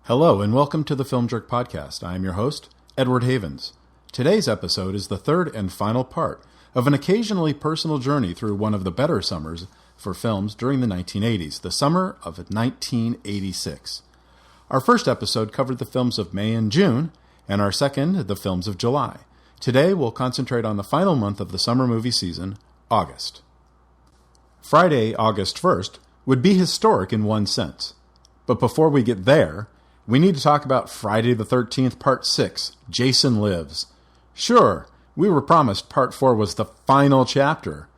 Hello and welcome to the Film Jerk Podcast. I am your host, Edward Havens. Today's episode is the third and final part of an occasionally personal journey through one of the better summers for films during the 1980s, the summer of 1986. Our first episode covered the films of May and June, and our second, the films of July. Today we'll concentrate on the final month of the summer movie season, August. Friday, August 1st, would be historic in one sense. But before we get there, we need to talk about Friday the 13th, Part 6, Jason Lives. Sure, we were promised Part 4 was the final chapter,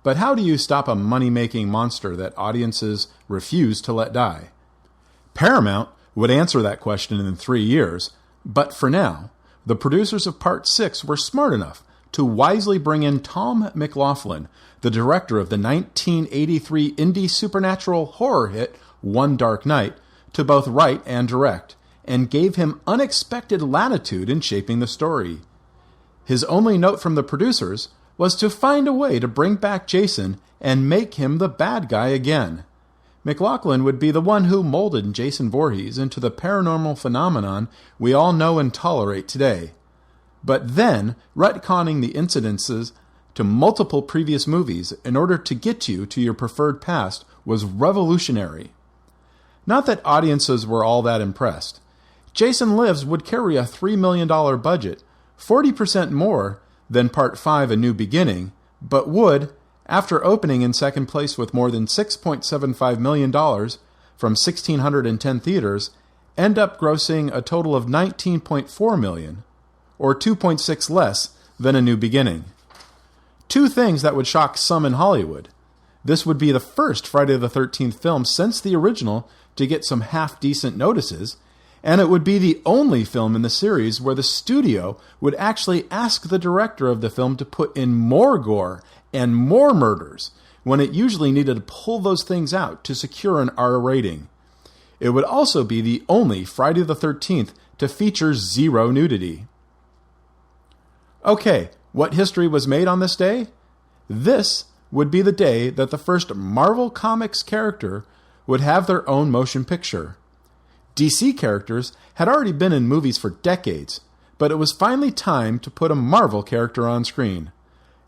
but how do you stop a money-making monster that audiences refuse to let die? Paramount would answer that question in 3 years, but for now, the producers of Part 6 were smart enough to wisely bring in Tom McLaughlin, the director of the 1983 indie supernatural horror hit One Dark Night, to both write and direct, and gave him unexpected latitude in shaping the story. His only note from the producers was to find a way to bring back Jason and make him the bad guy again. McLaughlin would be the one who molded Jason Voorhees into the paranormal phenomenon we all know and tolerate today. But then, retconning the incidences to multiple previous movies in order to get you to your preferred past was revolutionary. Not that audiences were all that impressed. Jason Lives would carry a $3 million budget, 40% more than Part 5, A New Beginning, but would, after opening in second place with more than $6.75 million from 1,610 theaters, end up grossing a total of $19.4 million, or 2.6 less than A New Beginning. Two things that would shock some in Hollywood. This would be the first Friday the 13th film since the original to get some half-decent notices, and it would be the only film in the series where the studio would actually ask the director of the film to put in more gore and more murders, when it usually needed to pull those things out to secure an R rating. It would also be the only Friday the 13th to feature zero nudity. Okay, what history was made on this day? This would be the day that the first Marvel Comics character would have their own motion picture. DC characters had already been in movies for decades, but it was finally time to put a Marvel character on screen.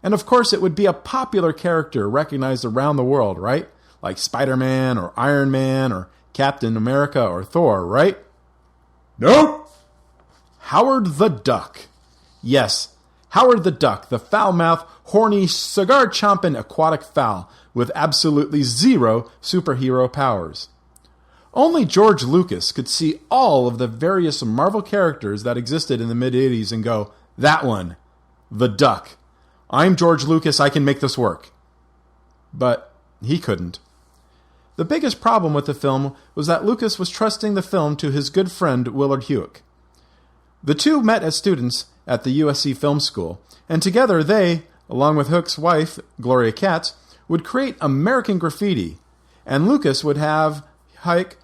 And of course it would be a popular character recognized around the world, right? Like Spider-Man or Iron Man or Captain America or Thor, right? Nope! Howard the Duck. Yes, Howard the Duck, the foul-mouthed, horny, cigar-chomping aquatic fowl with absolutely zero superhero powers. Only George Lucas could see all of the various Marvel characters that existed in the mid-'80s and go, that one, the Duck. I'm George Lucas, I can make this work. But he couldn't. The biggest problem with the film was that Lucas was trusting the film to his good friend Willard Huyck. The two met as students at the USC Film School, and together they, along with Huyck's wife, Gloria Katz, would create American Graffiti, and Lucas would have Huyck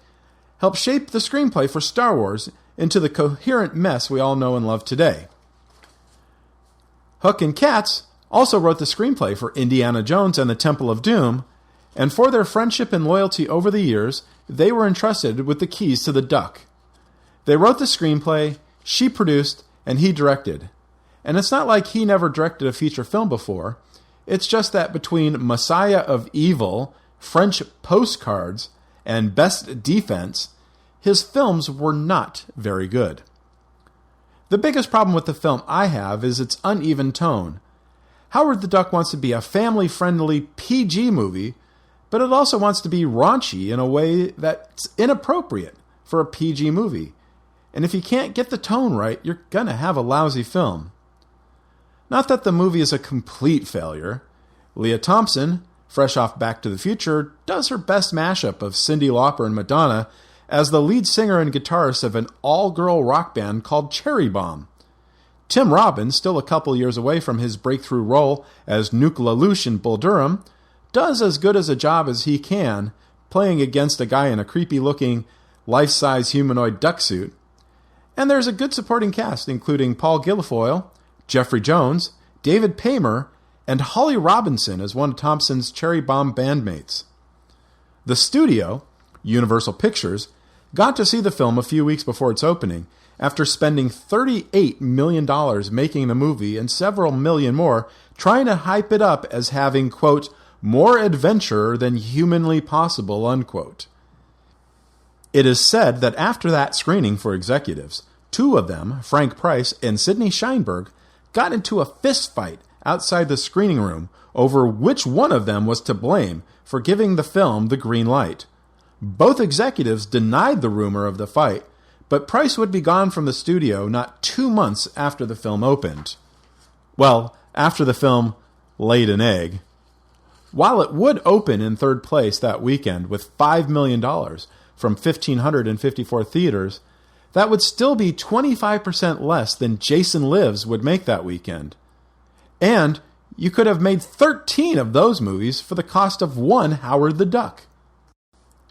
help shape the screenplay for Star Wars into the coherent mess we all know and love today. Huyck and Katz also wrote the screenplay for Indiana Jones and the Temple of Doom, and for their friendship and loyalty over the years, they were entrusted with the keys to the Duck. They wrote the screenplay, she produced, and he directed. And it's not like he never directed a feature film before. It's just that between Messiah of Evil, French Postcards, and Best Defense, his films were not very good. The biggest problem with the film I have is its uneven tone. Howard the Duck wants to be a family-friendly PG movie, but it also wants to be raunchy in a way that's inappropriate for a PG movie. And if you can't get the tone right, you're gonna have a lousy film. Not that the movie is a complete failure. Leah Thompson, fresh off Back to the Future, does her best mashup of Cyndi Lauper and Madonna as the lead singer and guitarist of an all-girl rock band called Cherry Bomb. Tim Robbins, still a couple years away from his breakthrough role as Nuke LaLoosh in Bull Durham, does as good as a job as he can, playing against a guy in a creepy-looking, life-size humanoid duck suit. And there's a good supporting cast, including Paul Guilfoyle, Jeffrey Jones, David Paymer, and Holly Robinson as one of Thompson's Cherry Bomb bandmates. The studio, Universal Pictures, got to see the film a few weeks before its opening, after spending $38 million making the movie and several million more trying to hype it up as having, quote, more adventure than humanly possible, unquote. It is said that after that screening for executives, two of them, Frank Price and Sidney Sheinberg, got into a fist fight outside the screening room over which one of them was to blame for giving the film the green light. Both executives denied the rumor of the fight, but Price would be gone from the studio not 2 months after the film opened. Well, after the film laid an egg. While it would open in third place that weekend with $5 million from 1,554 theaters, that would still be 25% less than Jason Lives would make that weekend. And you could have made 13 of those movies for the cost of one Howard the Duck.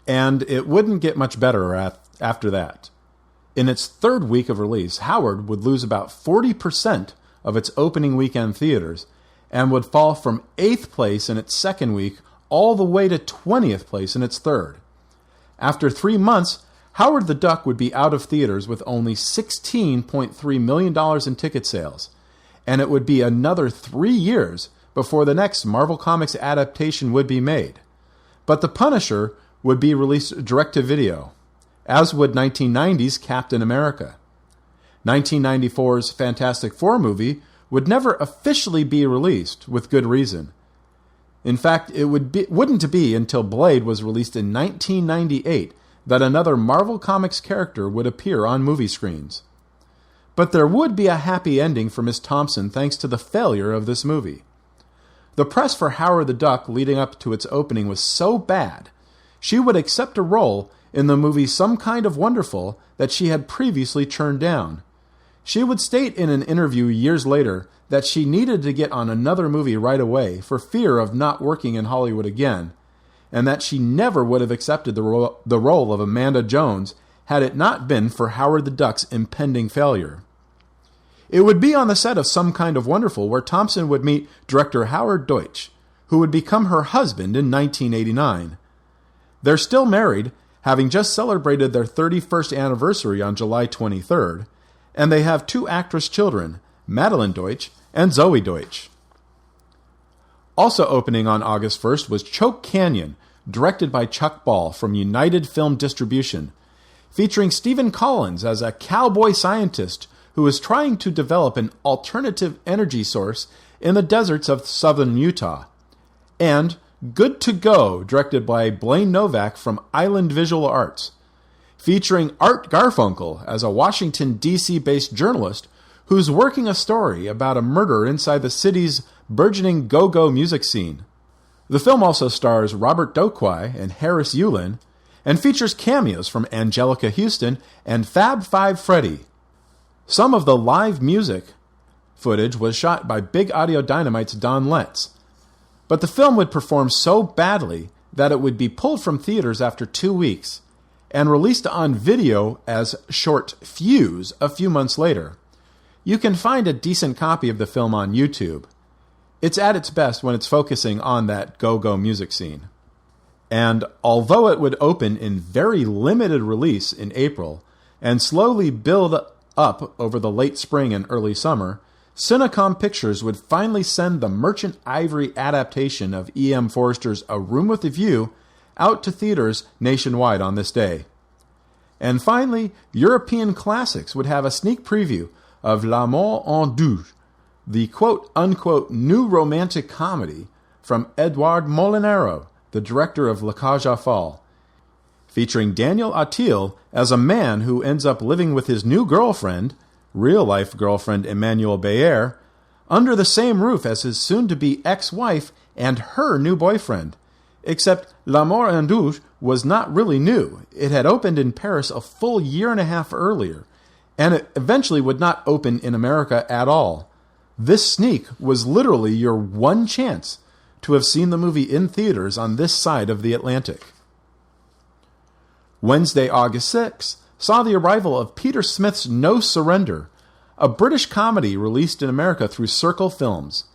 And it wouldn't get much better after that. In its third week of release, Howard would lose about 40% of its opening weekend theaters and would fall from 8th place in its second week all the way to 20th place in its third. After 3 months, Howard the Duck would be out of theaters with only $16.3 million in ticket sales, and it would be another 3 years before the next Marvel Comics adaptation would be made. But The Punisher would be released direct-to-video, as would 1990's Captain America. 1994's Fantastic Four movie would never officially be released, with good reason. In fact, it wouldn't be until Blade was released in 1998 that another Marvel Comics character would appear on movie screens. But there would be a happy ending for Miss Thompson thanks to the failure of this movie. The press for Howard the Duck leading up to its opening was so bad, she would accept a role in the movie Some Kind of Wonderful that she had previously turned down. She would state in an interview years later that she needed to get on another movie right away for fear of not working in Hollywood again, and that she never would have accepted the role of Amanda Jones had it not been for Howard the Duck's impending failure. It would be on the set of Some Kind of Wonderful where Thompson would meet director Howard Deutsch, who would become her husband in 1989. They're still married, having just celebrated their 31st anniversary on July 23rd, and they have 2 actress children, Madeline Deutsch and Zoe Deutsch. Also opening on August 1st was Choke Canyon, directed by Chuck Ball from United Film Distribution, featuring Stephen Collins as a cowboy scientist who is trying to develop an alternative energy source in the deserts of southern Utah, and Good to Go, directed by Blaine Novak from Island Visual Arts, featuring Art Garfunkel as a Washington, D.C.-based journalist who's working a story about a murder inside the city's burgeoning go-go music scene. The film also stars Robert Dokwai and Harris Yulin, and features cameos from Angelica Houston and Fab Five Freddy. Some of the live music footage was shot by Big Audio Dynamite's Don Letts, but the film would perform so badly that it would be pulled from theaters after 2 weeks and released on video as Short Fuse a few months later. You can find a decent copy of the film on YouTube. It's at its best when it's focusing on that go-go music scene. And although it would open in very limited release in April and slowly build up over the late spring and early summer, Cinecom Pictures would finally send the Merchant Ivory adaptation of E.M. Forster's A Room with a View out to theaters nationwide on this day. And finally, European Classics would have a sneak preview of L'Amour en Douce, the quote-unquote new romantic comedy from Edouard Molinaro, the director of La Cage aux Folles, featuring Daniel Auteuil as a man who ends up living with his new girlfriend, real-life girlfriend Emmanuelle Béaire, under the same roof as his soon-to-be ex-wife and her new boyfriend. Except L'Amour en Douce was not really new. It had opened in Paris a full year and a half earlier, and it eventually would not open in America at all. This sneak was literally your one chance to have seen the movie in theaters on this side of the Atlantic. Wednesday, August 6th, saw the arrival of Peter Smith's No Surrender, a British comedy released in America through Circle Films.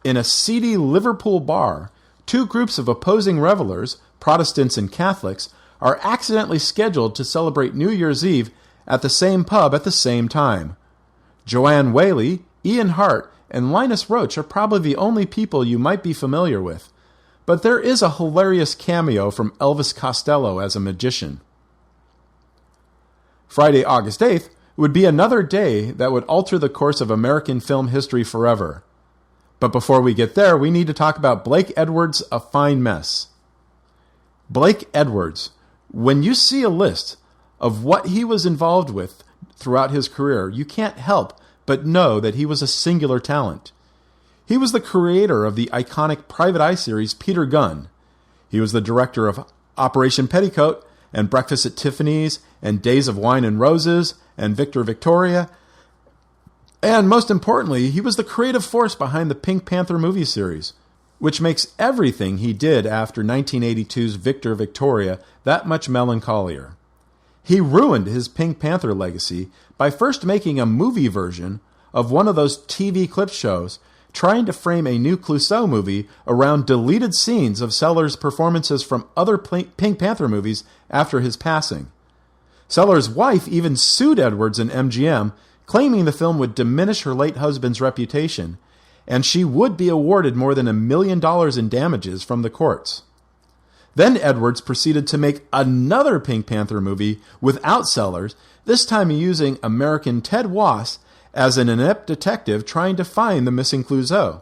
In a seedy Liverpool bar, 2 groups of opposing revelers, Protestants and Catholics, are accidentally scheduled to celebrate New Year's Eve at the same pub at the same time. Joanne Whaley, Ian Hart, and Linus Roach are probably the only people you might be familiar with, but there is a hilarious cameo from Elvis Costello as a magician. Friday, August 8th would be another day that would alter the course of American film history forever. But before we get there, we need to talk about Blake Edwards' A Fine Mess. Blake Edwards, when you see a list of what he was involved with throughout his career, you can't help but know that he was a singular talent. He was the creator of the iconic Private Eye series Peter Gunn. He was the director of Operation Petticoat and Breakfast at Tiffany's and Days of Wine and Roses and Victor Victoria. And most importantly, he was the creative force behind the Pink Panther movie series, which makes everything he did after 1982's Victor Victoria that much melancholier. He ruined his Pink Panther legacy by first making a movie version of one of those TV clip shows trying to frame a new Clouseau movie around deleted scenes of Sellers' performances from other Pink Panther movies after his passing. Sellers' wife even sued Edwards and MGM, claiming the film would diminish her late husband's reputation, and she would be awarded more than $1 million in damages from the courts. Then Edwards proceeded to make another Pink Panther movie without Sellers, this time using American Ted Wass as an inept detective trying to find the missing Clouseau.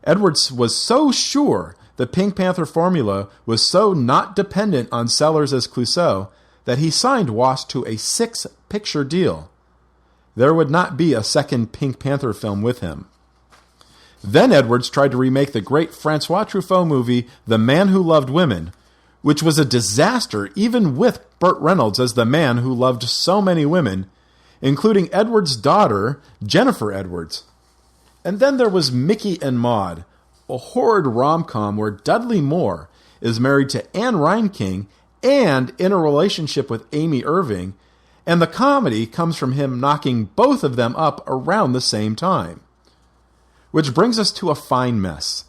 Edwards was so sure the Pink Panther formula was so not dependent on Sellers as Clouseau that he signed Wass to a 6-picture deal. There would not be a second Pink Panther film with him. Then Edwards tried to remake the great Francois Truffaut movie The Man Who Loved Women, which was a disaster even with Burt Reynolds as the man who loved so many women, including Edwards' daughter, Jennifer Edwards. And then there was Mickey and Maude, a horrid rom-com where Dudley Moore is married to Anne Reinking and in a relationship with Amy Irving, and the comedy comes from him knocking both of them up around the same time. Which brings us to A Fine Mess.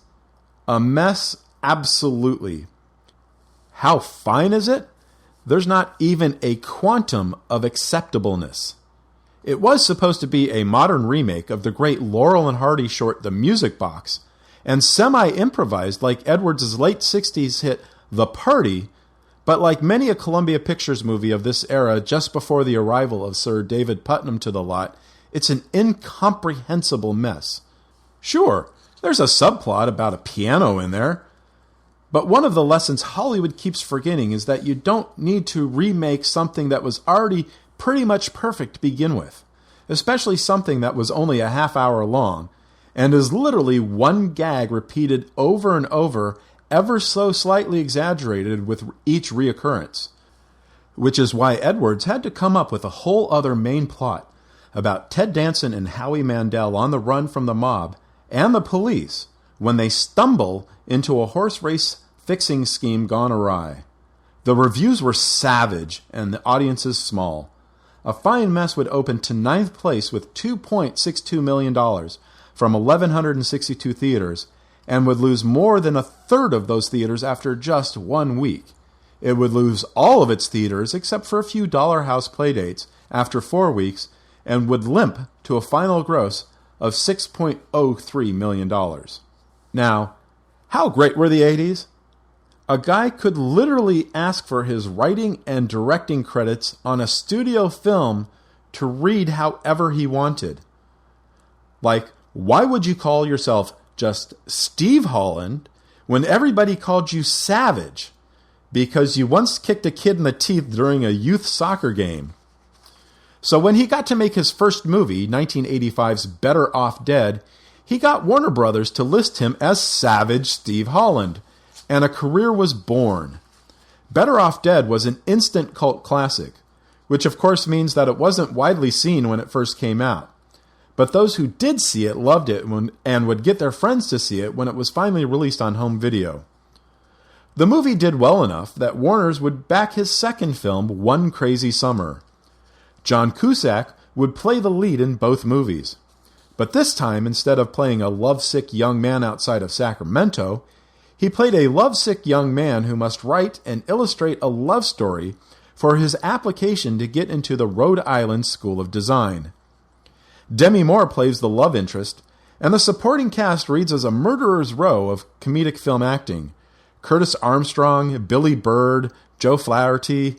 A mess, absolutely. How fine is it? There's not even a quantum of acceptableness. It was supposed to be a modern remake of the great Laurel and Hardy short The Music Box, and semi-improvised like Edwards' late 60s hit The Party, but like many a Columbia Pictures movie of this era just before the arrival of Sir David Putnam to the lot, it's an incomprehensible mess. Sure, there's a subplot about a piano in there, but one of the lessons Hollywood keeps forgetting is that you don't need to remake something that was already pretty much perfect to begin with, especially something that was only a half hour long, and is literally one gag repeated over and over, ever so slightly exaggerated with each reoccurrence. Which is why Edwards had to come up with a whole other main plot about Ted Danson and Howie Mandel on the run from the mob and the police when they stumble into a horse race fixing scheme gone awry. The reviews were savage and the audiences small. A Fine Mess would open to 9th place with $2.62 million from 1,162 theaters and would lose more than a third of those theaters after just 1 week. It would lose all of its theaters except for a few Dollar House playdates after 4 weeks and would limp to a final gross of $6.03 million. Now, how great were the 80s? A guy could literally ask for his writing and directing credits on a studio film to read however he wanted. Like, why would you call yourself just Steve Holland when everybody called you Savage because you once kicked a kid in the teeth during a youth soccer game? So when he got to make his first movie, 1985's Better Off Dead, he got Warner Brothers to list him as Savage Steve Holland, and a career was born. Better Off Dead was an instant cult classic, which of course means that it wasn't widely seen when it first came out. But those who did see it loved it and would get their friends to see it when it was finally released on home video. The movie did well enough that Warner's would back his second film, One Crazy Summer. John Cusack would play the lead in both movies. But this time, instead of playing a lovesick young man outside of Sacramento, He played a lovesick young man who must write and illustrate a love story for his application to get into the Rhode Island School of Design. Demi Moore plays the love interest, and the supporting cast reads as a murderer's row of comedic film acting. Curtis Armstrong, Billy Bird, Joe Flaherty,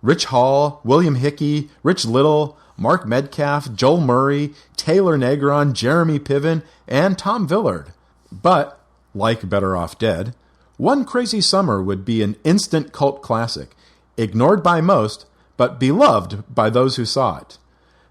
Rich Hall, William Hickey, Rich Little, Mark Metcalf, Joel Murray, Taylor Negron, Jeremy Piven, and Tom Villard. But, like Better Off Dead, One Crazy Summer would be an instant cult classic, ignored by most, but beloved by those who saw it.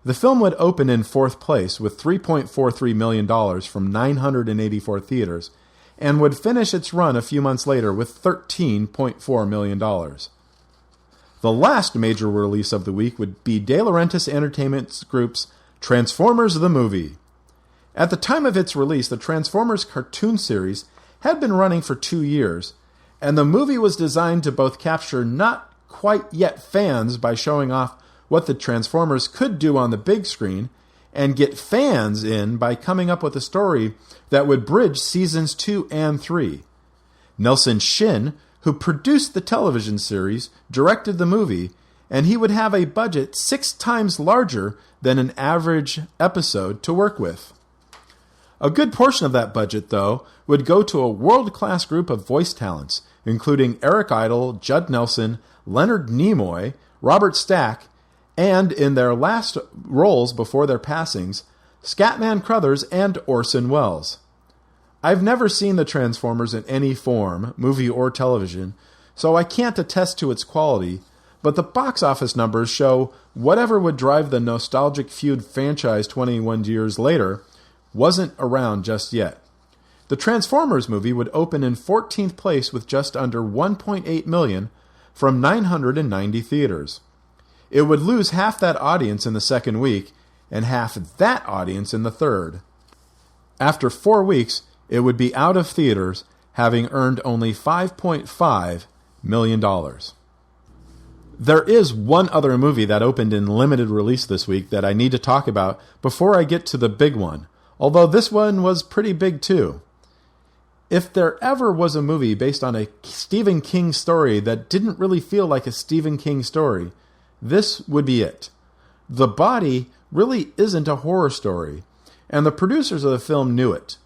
The film would open in fourth place with $3.43 million from 984 theaters, and would finish its run a few months later with $13.4 million. The last major release of the week would be De Laurentiis Entertainment Group's Transformers the Movie. At the time of its release, the Transformers cartoon series had been running for 2 years, and the movie was designed to both capture not quite yet fans by showing off what the Transformers could do on the big screen, and get fans in by coming up with a story that would bridge seasons 2 and 3. Nelson Shin, who produced the television series, directed the movie, and he would have a budget 6 times larger than an average episode to work with. A good portion of that budget, though, would go to a world-class group of voice talents, including Eric Idle, Judd Nelson, Leonard Nimoy, Robert Stack, and, in their last roles before their passings, Scatman Crothers and Orson Welles. I've never seen the Transformers in any form, movie or television, so I can't attest to its quality, but the box office numbers show whatever would drive the nostalgic feud franchise 21 years later wasn't around just yet. The Transformers movie would open in 14th place with just under $1.8 million from 990 theaters. It would lose half that audience in the second week, and half that audience in the third. After 4 weeks, it would be out of theaters, having earned only $5.5 million. There is one other movie that opened in limited release this week that I need to talk about before I get to the big one, although this one was pretty big too. If there ever was a movie based on a Stephen King story that didn't really feel like a Stephen King story, this would be it. The Body really isn't a horror story, and the producers of the film knew it.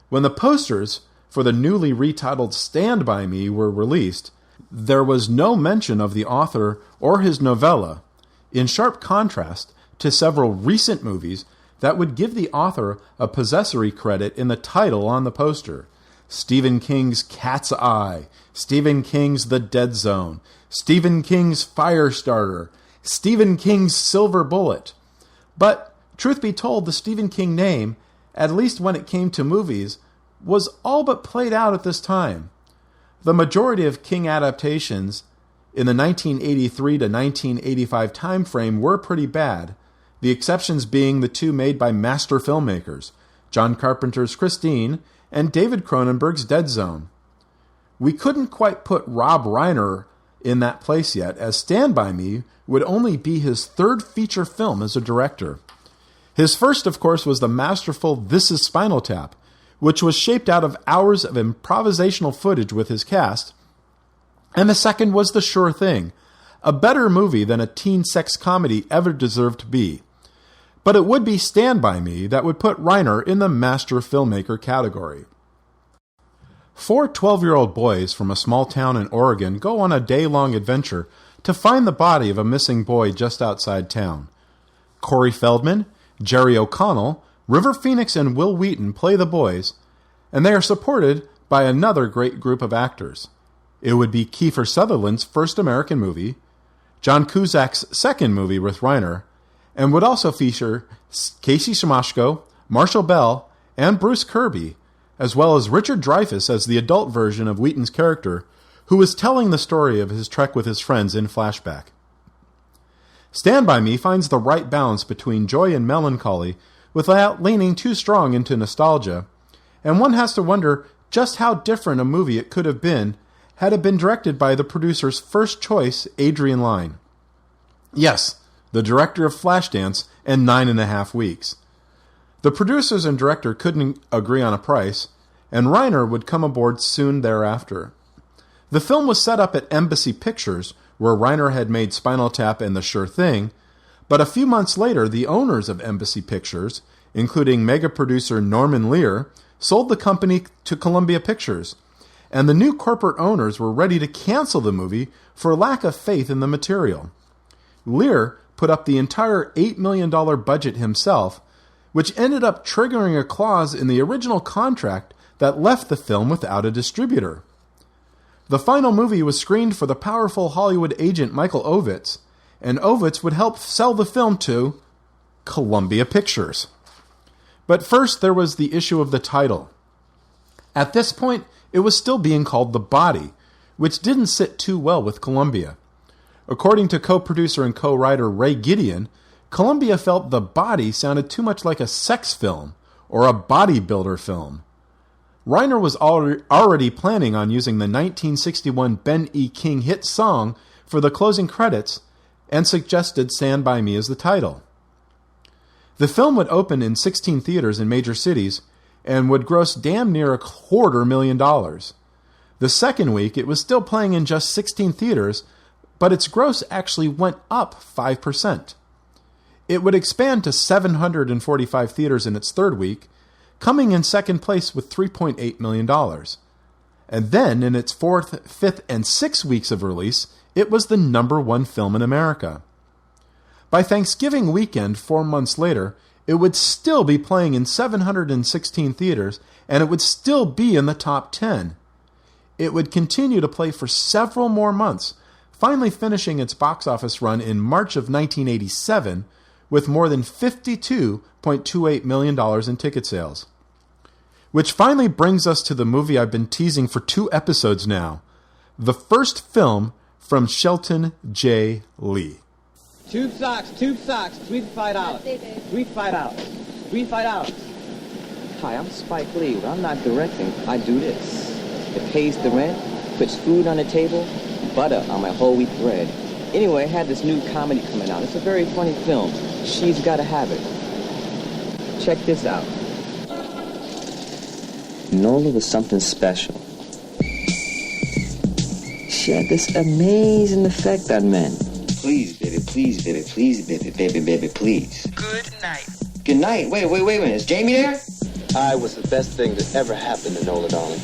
When the posters for the newly retitled Stand By Me were released, there was no mention of the author or his novella, in sharp contrast to several recent movies that would give the author a possessory credit in the title on the poster. Stephen King's Cat's Eye, Stephen King's The Dead Zone, Stephen King's Firestarter, Stephen King's Silver Bullet. But, truth be told, the Stephen King name, at least when it came to movies, was all but played out at this time. The majority of King adaptations in the 1983 to 1985 time frame were pretty bad, the exceptions being the two made by master filmmakers, John Carpenter's Christine and David Cronenberg's Dead Zone. We couldn't quite put Rob Reiner in that place yet, as Stand By Me would only be his third feature film as a director. His first, of course, was the masterful This Is Spinal Tap, which was shaped out of hours of improvisational footage with his cast, and the second was The Sure Thing, a better movie than a teen sex comedy ever deserved to be. But it would be Stand By Me that would put Reiner in the master filmmaker category. 4 12-year-old boys from a small town in Oregon go on a day-long adventure to find the body of a missing boy just outside town. Corey Feldman, Jerry O'Connell, River Phoenix, and Will Wheaton play the boys, and they are supported by another great group of actors. It would be Kiefer Sutherland's first American movie, John Cusack's second movie with Reiner, and would also feature Casey Siemaszko, Marshall Bell, and Bruce Kirby, as well as Richard Dreyfuss as the adult version of Wheaton's character, who was telling the story of his trek with his friends in flashback. Stand By Me finds the right balance between joy and melancholy without leaning too strong into nostalgia, and one has to wonder just how different a movie it could have been had it been directed by the producer's first choice, Adrian Lyne. Yes, the director of Flashdance and 9.5 Weeks. The producers and director couldn't agree on a price, and Reiner would come aboard soon thereafter. The film was set up at Embassy Pictures, where Reiner had made Spinal Tap and The Sure Thing, but a few months later, the owners of Embassy Pictures, including mega-producer Norman Lear, sold the company to Columbia Pictures, and the new corporate owners were ready to cancel the movie for lack of faith in the material. Lear put up the entire $8 million budget himself, which ended up triggering a clause in the original contract that left the film without a distributor. The final movie was screened for the powerful Hollywood agent Michael Ovitz, and Ovitz would help sell the film to Columbia Pictures. But first there was the issue of the title. At this point, it was still being called The Body, which didn't sit too well with Columbia. According to co-producer and co-writer Ray Gideon, Columbia felt The Body sounded too much like a sex film or a bodybuilder film. Reiner was already planning on using the 1961 Ben E. King hit song for the closing credits and suggested Stand By Me as the title. The film would open in 16 theaters in major cities and would gross damn near $250,000. The second week, it was still playing in just 16 theaters, but its gross actually went up 5%. It would expand to 745 theaters in its third week, coming in second place with $3.8 million. And then, in its fourth, fifth, and sixth weeks of release, it was the #1 film in America. By Thanksgiving weekend, 4 months later, it would still be playing in 716 theaters, and it would still be in the top 10. It would continue to play for several more months, finally finishing its box office run in March of 1987 with more than $52.28 million in ticket sales. Which finally brings us to the movie I've been teasing for 2 episodes now, the first film from Shelton J. Lee. Tube socks, $3 for $5. $3 for $5. Hi, I'm Spike Lee. When I'm not directing, I do this. It pays the rent, puts food on the table, butter on my whole wheat bread. Anyway, I had this new comedy coming out. It's a very funny film. She's Gotta Have It. Check this out. Nola was something special. She had this amazing effect on men. Please, baby, please, baby, please, baby, baby, baby, please. Good night. Good night. Wait a minute. Is Jamie there? I was the best thing that ever happened to Nola, darling.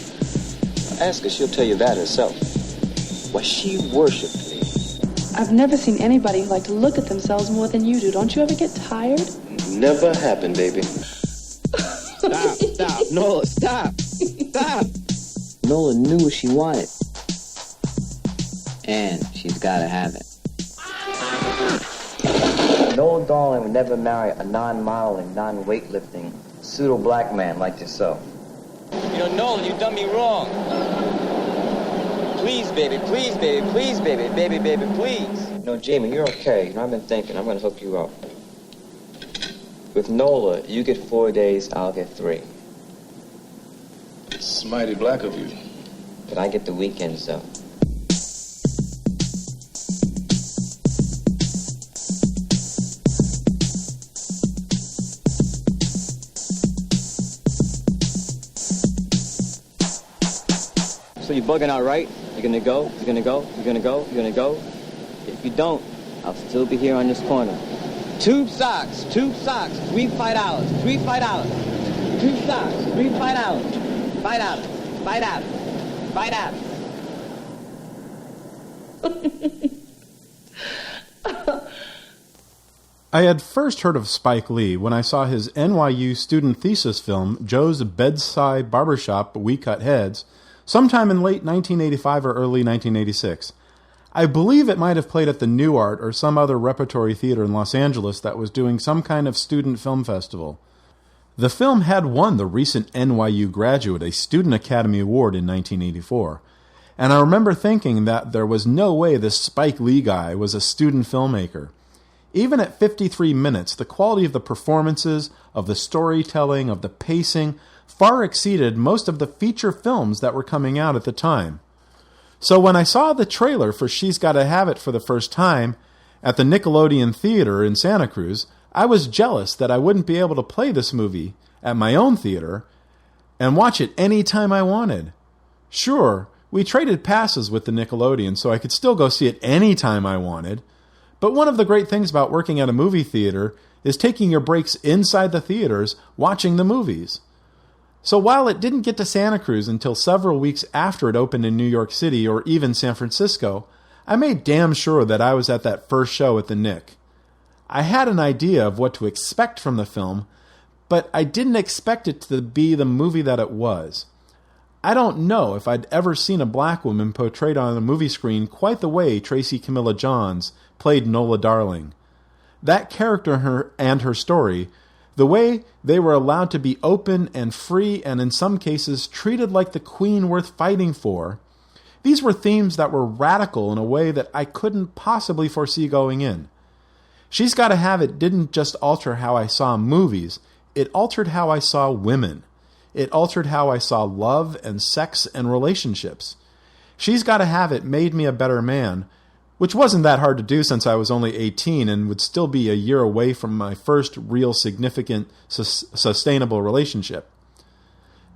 Ask her, she'll tell you that herself. Why, she worshipped me. I've never seen anybody who liked to look at themselves more than you do. Don't you ever get tired? Never happened, baby. Stop. Nola, stop. Nola knew what she wanted. And she's gotta have it. Nola Darling would never marry a non-modeling, non-weightlifting, pseudo-black man like yourself. You know, Nolan, you done me wrong. Please, baby, please, baby, please, baby, baby, baby, please. No, Jamie, you're okay. You know, I've been thinking. I'm gonna hook you up. With Nola, you get 4 days, I'll get 3. It's mighty black of you. But I get the weekends, though. So you're bugging out, right? You're gonna go? If you don't, I'll still be here on this corner. Tube socks, $3 for $5. $3 for $5. Tube socks, $3 for $5. $5. I had first heard of Spike Lee when I saw his NYU student thesis film, Joe's Bedside Barbershop, We Cut Heads, sometime in late 1985 or early 1986. I believe it might have played at the New Art or some other repertory theater in Los Angeles that was doing some kind of student film festival. The film had won the recent NYU graduate a Student Academy Award in 1984, and I remember thinking that there was no way this Spike Lee guy was a student filmmaker. Even at 53 minutes, the quality of the performances, of the storytelling, of the pacing, far exceeded most of the feature films that were coming out at the time. So when I saw the trailer for She's Gotta Have It for the first time at the Nickelodeon Theater in Santa Cruz, I was jealous that I wouldn't be able to play this movie at my own theater, and watch it any time I wanted. Sure, we traded passes with the Nickelodeon so I could still go see it any time I wanted, but one of the great things about working at a movie theater is taking your breaks inside the theaters watching the movies. So while it didn't get to Santa Cruz until several weeks after it opened in New York City or even San Francisco, I made damn sure that I was at that first show at the Nick. I had an idea of what to expect from the film, but I didn't expect it to be the movie that it was. I don't know if I'd ever seen a black woman portrayed on a movie screen quite the way Tracy Camilla Johns played Nola Darling. That character and her story, the way they were allowed to be open and free and in some cases treated like the queen worth fighting for, these were themes that were radical in a way that I couldn't possibly foresee going in. She's Gotta Have It didn't just alter how I saw movies, it altered how I saw women. It altered how I saw love and sex and relationships. She's Gotta Have It made me a better man, which wasn't that hard to do since I was only 18 and would still be a year away from my first real significant, sustainable relationship.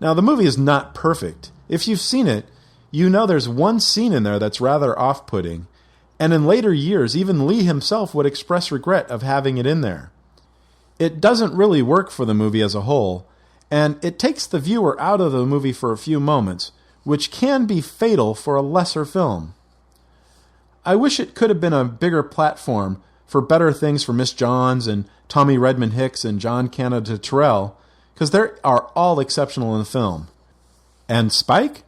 Now, the movie is not perfect. If you've seen it, you know there's one scene in there that's rather off-putting, and in later years, even Lee himself would express regret of having it in there. It doesn't really work for the movie as a whole, and it takes the viewer out of the movie for a few moments, which can be fatal for a lesser film. I wish it could have been a bigger platform for better things for Miss Johns and Tommy Redmond Hicks and John Canada Terrell, because they are all exceptional in the film. And Spike?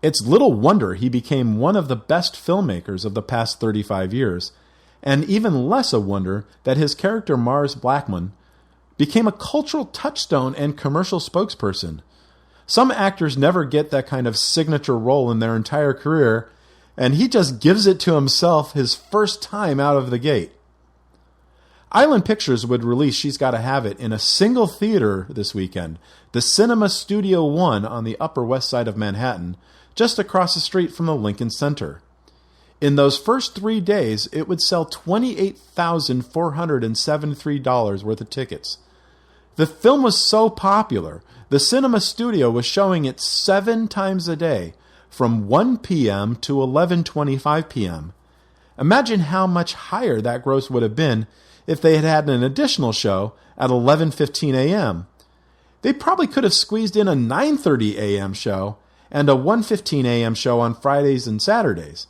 It's little wonder he became one of the best filmmakers of the past 35 years, and even less a wonder that his character Mars Blackman became a cultural touchstone and commercial spokesperson. Some actors never get that kind of signature role in their entire career, and he just gives it to himself his first time out of the gate. Island Pictures would release She's Gotta Have It in a single theater this weekend, the Cinema Studio One on the Upper West Side of Manhattan, just across the street from the Lincoln Center. In those first 3 days, it would sell $28,473 worth of tickets. The film was so popular, the Cinema Studio was showing it 7 times a day, from 1 p.m. to 11:25 p.m. Imagine how much higher that gross would have been if they had had an additional show at 11:15 a.m. They probably could have squeezed in a 9:30 a.m. show and a 1:15 a.m. show on Fridays and Saturdays.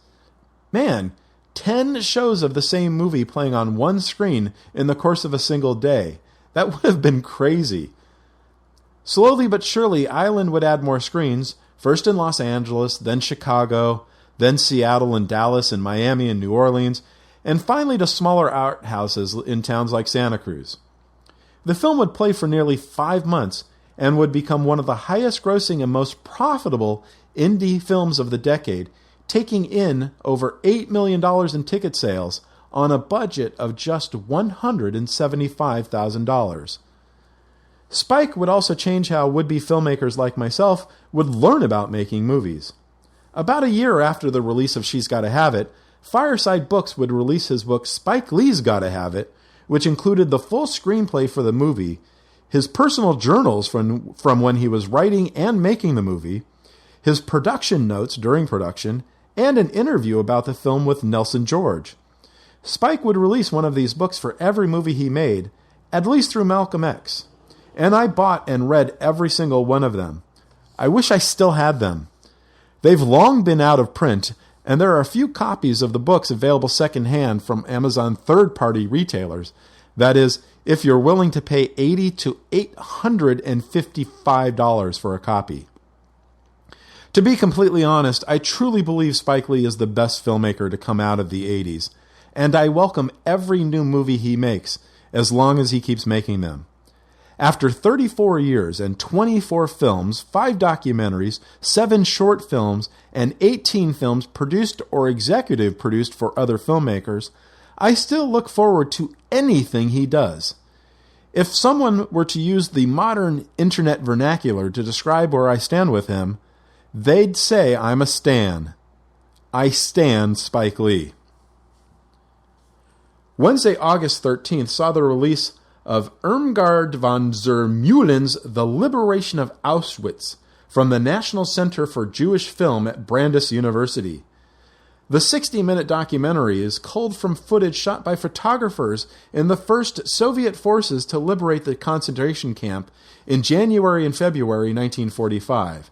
Man, 10 shows of the same movie playing on one screen in the course of a single day. That would have been crazy. Slowly but surely, Island would add more screens, first in Los Angeles, then Chicago, then Seattle and Dallas and Miami and New Orleans, and finally to smaller art houses in towns like Santa Cruz. The film would play for nearly 5 months and would become one of the highest-grossing and most profitable indie films of the decade, taking in over $8 million in ticket sales on a budget of just $175,000. Spike would also change how would-be filmmakers like myself would learn about making movies. About a year after the release of She's Gotta Have It, Fireside Books would release his book Spike Lee's Gotta Have It, which included the full screenplay for the movie, his personal journals from when he was writing and making the movie, his production notes during production, and an interview about the film with Nelson George. Spike would release one of these books for every movie he made, at least through Malcolm X. And I bought and read every single one of them. I wish I still had them. They've long been out of print, and there are a few copies of the books available secondhand from Amazon third-party retailers. That is, if you're willing to pay $80 to $855 for a copy. To be completely honest, I truly believe Spike Lee is the best filmmaker to come out of the 80s, and I welcome every new movie he makes, as long as he keeps making them. After 34 years and 24 films, 5 documentaries, 7 short films, and 18 films produced or executive produced for other filmmakers, I still look forward to anything he does. If someone were to use the modern internet vernacular to describe where I stand with him, they'd say I'm a stan. I stan Spike Lee. Wednesday, August 13th saw the release of Irmgard von Zermühlen's The Liberation of Auschwitz from the National Center for Jewish Film at Brandeis University. The 60-minute documentary is culled from footage shot by photographers in the first Soviet forces to liberate the concentration camp in January and February 1945.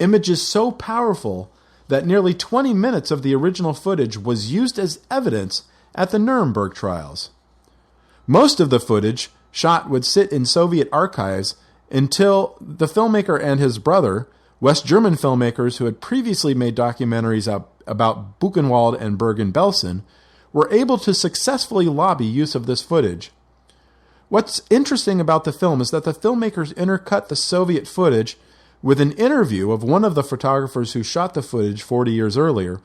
Images so powerful that nearly 20 minutes of the original footage was used as evidence at the Nuremberg trials. Most of the footage shot would sit in Soviet archives until the filmmaker and his brother, West German filmmakers who had previously made documentaries about Buchenwald and Bergen-Belsen, were able to successfully lobby use of this footage. What's interesting about the film is that the filmmakers intercut the Soviet footage with an interview of one of the photographers who shot the footage 40 years earlier,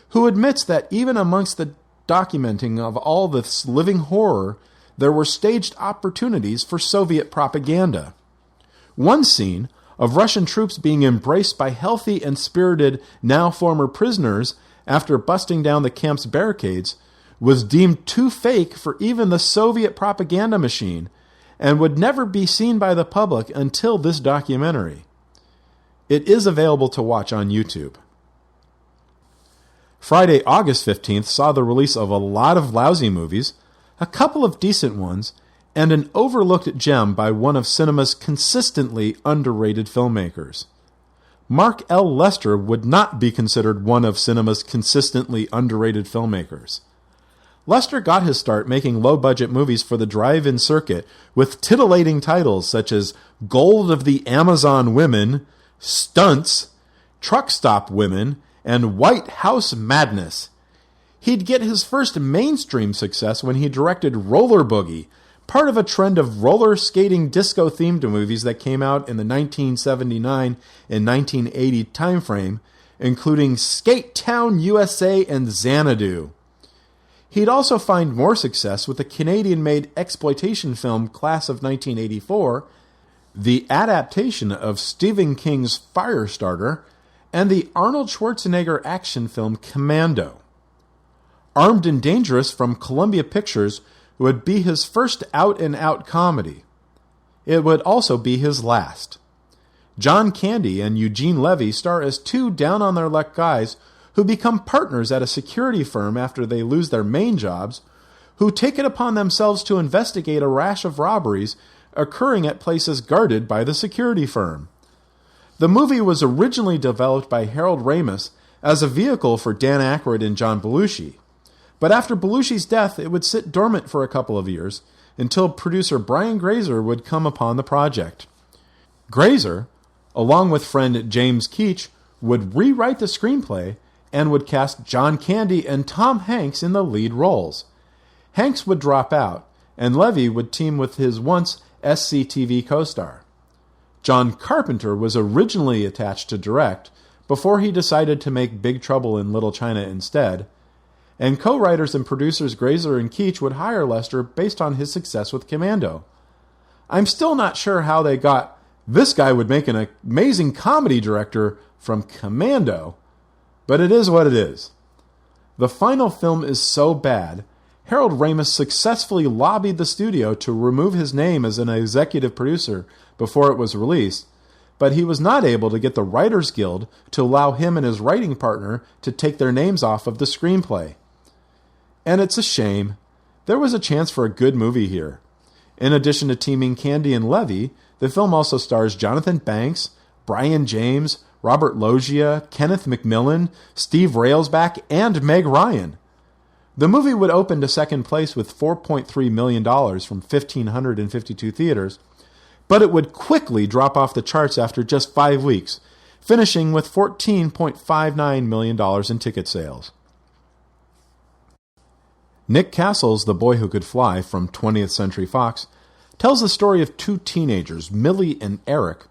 who admits that even amongst the documenting of all this living horror, there were staged opportunities for Soviet propaganda. One scene of Russian troops being embraced by healthy and spirited now former prisoners after busting down the camp's barricades was deemed too fake for even the Soviet propaganda machine and would never be seen by the public until this documentary. It is available to watch on YouTube. Friday, August 15th saw the release of a lot of lousy movies, a couple of decent ones, and an overlooked gem by one of cinema's consistently underrated filmmakers. Mark L. Lester would not be considered one of cinema's consistently underrated filmmakers. Lester got his start making low-budget movies for the drive-in circuit with titillating titles such as Gold of the Amazon Women, Stunts, Truck Stop Women, and White House Madness. He'd get his first mainstream success when he directed Roller Boogie, part of a trend of roller skating disco-themed movies that came out in the 1979 and 1980 timeframe, including Skate Town, USA and Xanadu. He'd also find more success with the Canadian-made exploitation film Class of 1984, the adaptation of Stephen King's Firestarter, and the Arnold Schwarzenegger action film Commando. Armed and Dangerous from Columbia Pictures would be his first out-and-out comedy. It would also be his last. John Candy and Eugene Levy star as two down-on-their-luck guys who become partners at a security firm after they lose their main jobs, who take it upon themselves to investigate a rash of robberies occurring at places guarded by the security firm. The movie was originally developed by Harold Ramis as a vehicle for Dan Aykroyd and John Belushi, but after Belushi's death it would sit dormant for a couple of years until producer Brian Grazer would come upon the project. Grazer, along with friend James Keach, would rewrite the screenplay and would cast John Candy and Tom Hanks in the lead roles. Hanks would drop out, and Levy would team with his once SCTV co-star. John Carpenter was originally attached to direct before he decided to make Big Trouble in Little China instead, and co-writers and producers Grazer and Keach would hire Lester based on his success with Commando. I'm still not sure how they got this guy would make an amazing comedy director from Commando, but it is what it is. The final film is so bad, Harold Ramis successfully lobbied the studio to remove his name as an executive producer before it was released, but he was not able to get the Writers Guild to allow him and his writing partner to take their names off of the screenplay. And it's a shame. There was a chance for a good movie here. In addition to teaming Candy and Levy, the film also stars Jonathan Banks, Brian James, Robert Loggia, Kenneth McMillan, Steve Railsback, and Meg Ryan. The movie would open to second place with $4.3 million from 1,552 theaters, but it would quickly drop off the charts after just 5 weeks, finishing with $14.59 million in ticket sales. Nick Castle's The Boy Who Could Fly from 20th Century Fox tells the story of two teenagers, Millie and Eric,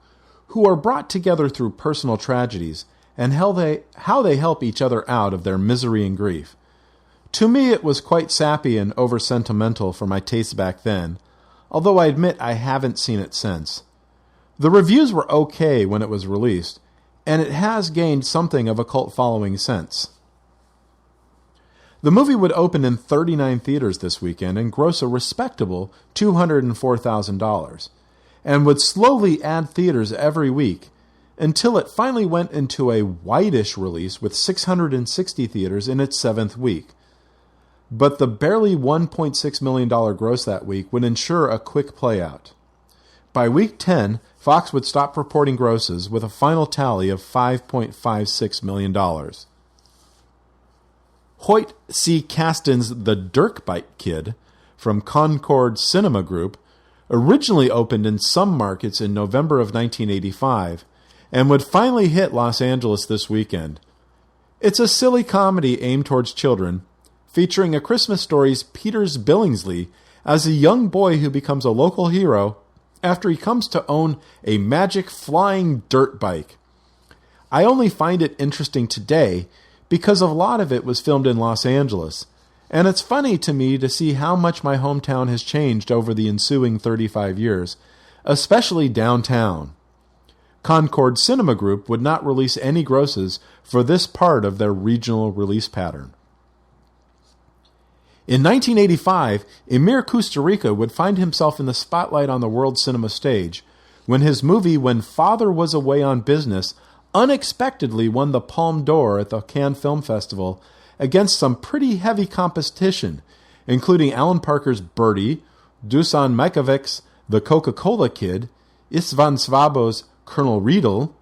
who are brought together through personal tragedies and how they help each other out of their misery and grief. To me, it was quite sappy and over-sentimental for my taste back then, although I admit I haven't seen it since. The reviews were okay when it was released, and it has gained something of a cult following since. The movie would open in 39 theaters this weekend and gross a respectable $204,000, and would slowly add theaters every week until it finally went into a whitish release with 660 theaters in its 7th week. But the barely $1.6 million gross that week would ensure a quick playout. By week 10, Fox would stop reporting grosses with a final tally of $5.56 million. Hoyt C. Caston's The Dirkbite Kid from Concord Cinema Group originally opened in some markets in November of 1985 and would finally hit Los Angeles this weekend. It's a silly comedy aimed towards children, featuring A Christmas Story's Peters Billingsley as a young boy who becomes a local hero after he comes to own a magic flying dirt bike. I only find it interesting today because a lot of it was filmed in Los Angeles, and it's funny to me to see how much my hometown has changed over the ensuing 35 years, especially downtown. Concord Cinema Group would not release any grosses for this part of their regional release pattern. In 1985, Emir Kusturica would find himself in the spotlight on the world cinema stage when his movie When Father Was Away on Business unexpectedly won the Palme d'Or at the Cannes Film Festival against some pretty heavy competition, including Alan Parker's Birdie, Dusan Majkovic's The Coca-Cola Kid, Istvan Svabo's Colonel Riedel,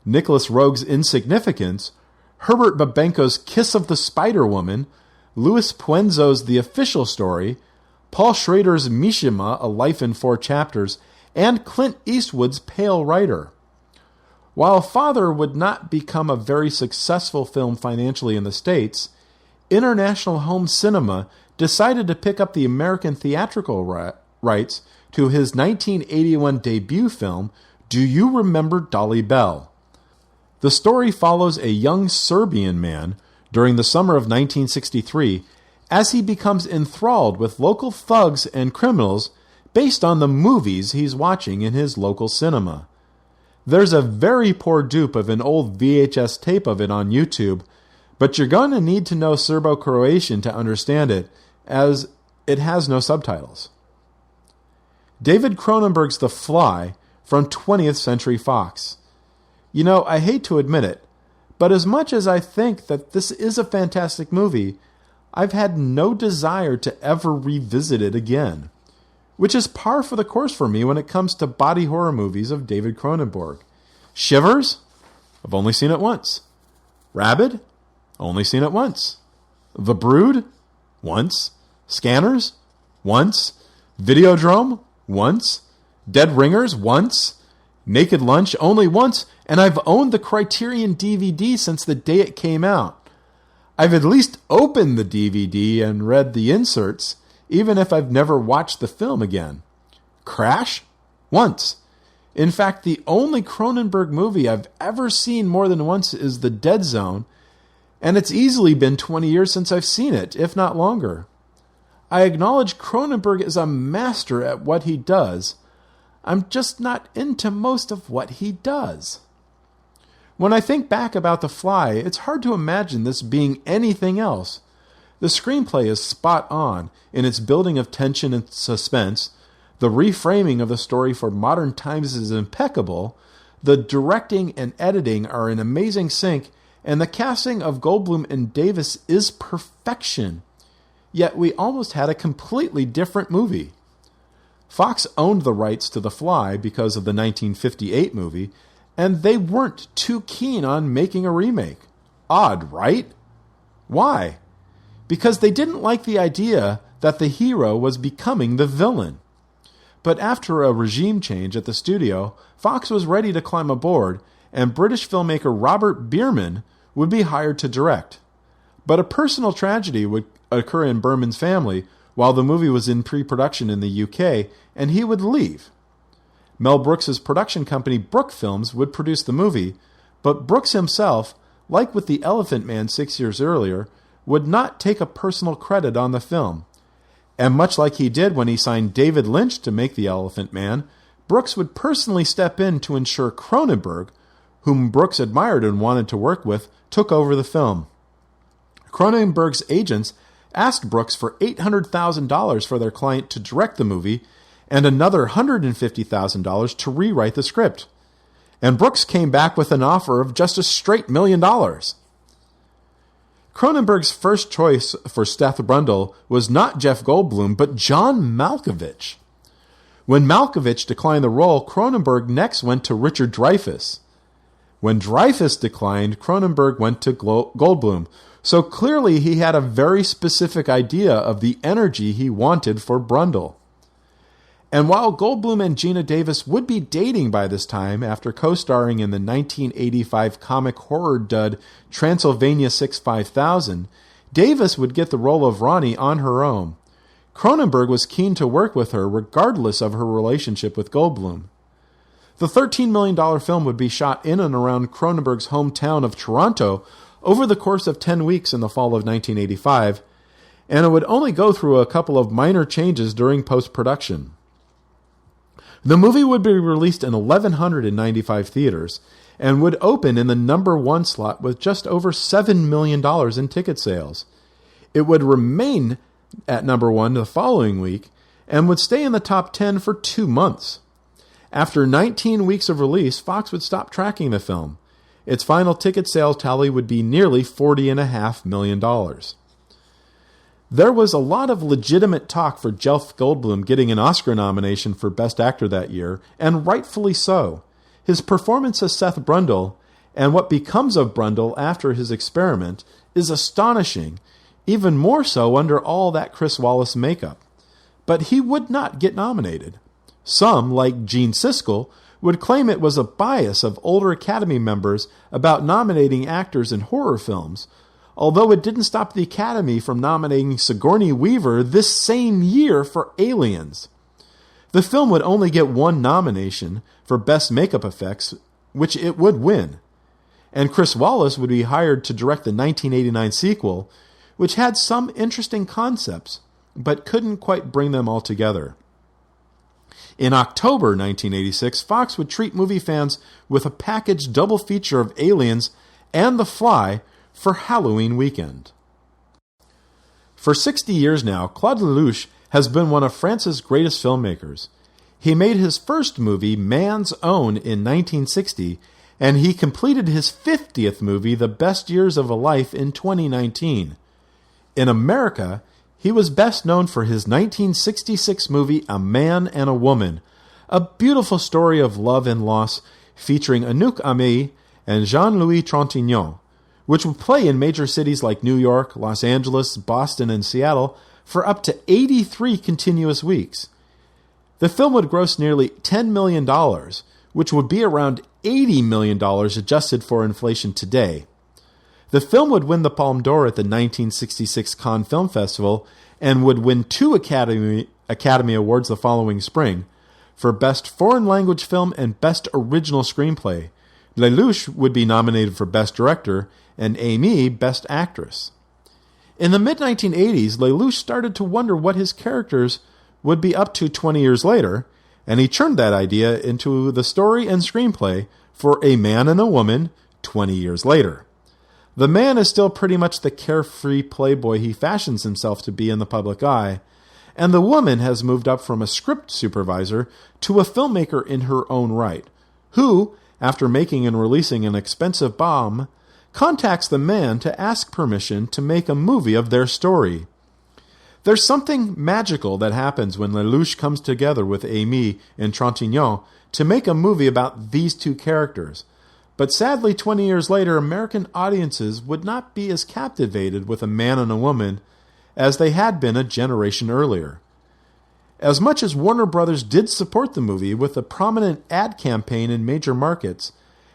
Nicholas Roeg's Insignificance, Herbert Babenko's Kiss of the Spider Woman, Louis Puenzo's The Official Story, Paul Schrader's Mishima, A Life in 4 Chapters, and Clint Eastwood's Pale Rider. While Father would not become a very successful film financially in the States, International Home Cinema decided to pick up the American theatrical rights to his 1981 debut film, Do You Remember Dolly Bell? The story follows a young Serbian man during the summer of 1963 as he becomes enthralled with local thugs and criminals based on the movies he's watching in his local cinema. There's a very poor dupe of an old VHS tape of it on YouTube, but you're going to need to know Serbo-Croatian to understand it, as it has no subtitles. David Cronenberg's The Fly from 20th Century Fox. You know, I hate to admit it, but as much as I think that this is a fantastic movie, I've had no desire to ever revisit it again, which is par for the course for me when it comes to body horror movies of David Cronenberg. Shivers? I've only seen it once. Rabid? Only seen it once. The Brood? Once. Scanners? Once. Videodrome? Once. Dead Ringers? Once. Naked Lunch? Only once, and I've owned the Criterion DVD since the day it came out. I've at least opened the DVD and read the inserts, even if I've never watched the film again. Crash? Once. In fact, the only Cronenberg movie I've ever seen more than once is The Dead Zone, and it's easily been 20 years since I've seen it, if not longer. I acknowledge Cronenberg is a master at what he does. I'm just not into most of what he does. When I think back about The Fly, it's hard to imagine this being anything else. The screenplay is spot on in its building of tension and suspense. The reframing of the story for modern times is impeccable. The directing and editing are in amazing sync, and the casting of Goldblum and Davis is perfection. Yet we almost had a completely different movie. Fox owned the rights to The Fly because of the 1958 movie, and they weren't too keen on making a remake. Odd, right? Why? Because they didn't like the idea that the hero was becoming the villain. But after a regime change at the studio, Fox was ready to climb aboard, and British filmmaker Robert Bierman would be hired to direct. But a personal tragedy would occur in Berman's family while the movie was in pre-production in the UK, and he would leave. Mel Brooks' production company Brook Films would produce the movie, but Brooks himself, like with The Elephant Man 6 years earlier, would not take a personal credit on the film. And much like he did when he signed David Lynch to make The Elephant Man, Brooks would personally step in to ensure Cronenberg, whom Brooks admired and wanted to work with, took over the film. Cronenberg's agents asked Brooks for $800,000 for their client to direct the movie and another $150,000 to rewrite the script. And Brooks came back with an offer of just a straight $1 million. Cronenberg's first choice for Seth Brundle was not Jeff Goldblum, but John Malkovich. When Malkovich declined the role, Cronenberg next went to Richard Dreyfuss. When Dreyfuss declined, Cronenberg went to Goldblum. So clearly he had a very specific idea of the energy he wanted for Brundle. And while Goldblum and Geena Davis would be dating by this time after co-starring in the 1985 comic horror dud Transylvania 6-5000, Davis would get the role of Ronnie on her own. Cronenberg was keen to work with her regardless of her relationship with Goldblum. The $13 million film would be shot in and around Cronenberg's hometown of Toronto over the course of 10 weeks in the fall of 1985, and it would only go through a couple of minor changes during post-production. The movie would be released in 1,195 theaters and would open in the number 1 slot with just over $7 million in ticket sales. It would remain at number 1 the following week and would stay in the top 10 for 2 months. After 19 weeks of release, Fox would stop tracking the film. Its final ticket sales tally would be nearly $40.5 million. There was a lot of legitimate talk for Jeff Goldblum getting an Oscar nomination for Best Actor that year, and rightfully so. His performance as Seth Brundle, and what becomes of Brundle after his experiment, is astonishing, even more so under all that Chris Wallace makeup. But he would not get nominated. Some, like Gene Siskel, would claim it was a bias of older Academy members about nominating actors in horror films, although it didn't stop the Academy from nominating Sigourney Weaver this same year for Aliens. The film would only get 1 nomination for Best Makeup Effects, which it would win. And Chris Wallace would be hired to direct the 1989 sequel, which had some interesting concepts, but couldn't quite bring them all together. In October 1986, Fox would treat movie fans with a packaged double feature of Aliens and The Fly for Halloween weekend. For 60 years now, Claude Lelouch has been one of France's greatest filmmakers. He made his first movie, Man's Own, in 1960, and he completed his 50th movie, The Best Years of a Life, in 2019. In America, he was best known for his 1966 movie, A Man and a Woman, a beautiful story of love and loss featuring Anouk Aimée and Jean-Louis Trintignant, which would play in major cities like New York, Los Angeles, Boston, and Seattle for up to 83 continuous weeks. The film would gross nearly $10 million, which would be around $80 million adjusted for inflation today. The film would win the Palme d'Or at the 1966 Cannes Film Festival and would win 2 Academy Awards the following spring for Best Foreign Language Film and Best Original Screenplay. Lelouch would be nominated for Best Director and Aimée Best Actress. In the mid-1980s, Lelouch started to wonder what his characters would be up to 20 years later, and he turned that idea into the story and screenplay for A Man and a Woman 20 years later. The man is still pretty much the carefree playboy he fashions himself to be in the public eye, and the woman has moved up from a script supervisor to a filmmaker in her own right, who, after making and releasing an expensive bomb, contacts the man to ask permission to make a movie of their story. There's something magical that happens when Lelouch comes together with Aimée and Trintignant to make a movie about these 2 characters. But sadly, 20 years later, American audiences would not be as captivated with A Man and a Woman as they had been a generation earlier. As much as Warner Brothers did support the movie with a prominent ad campaign in major markets,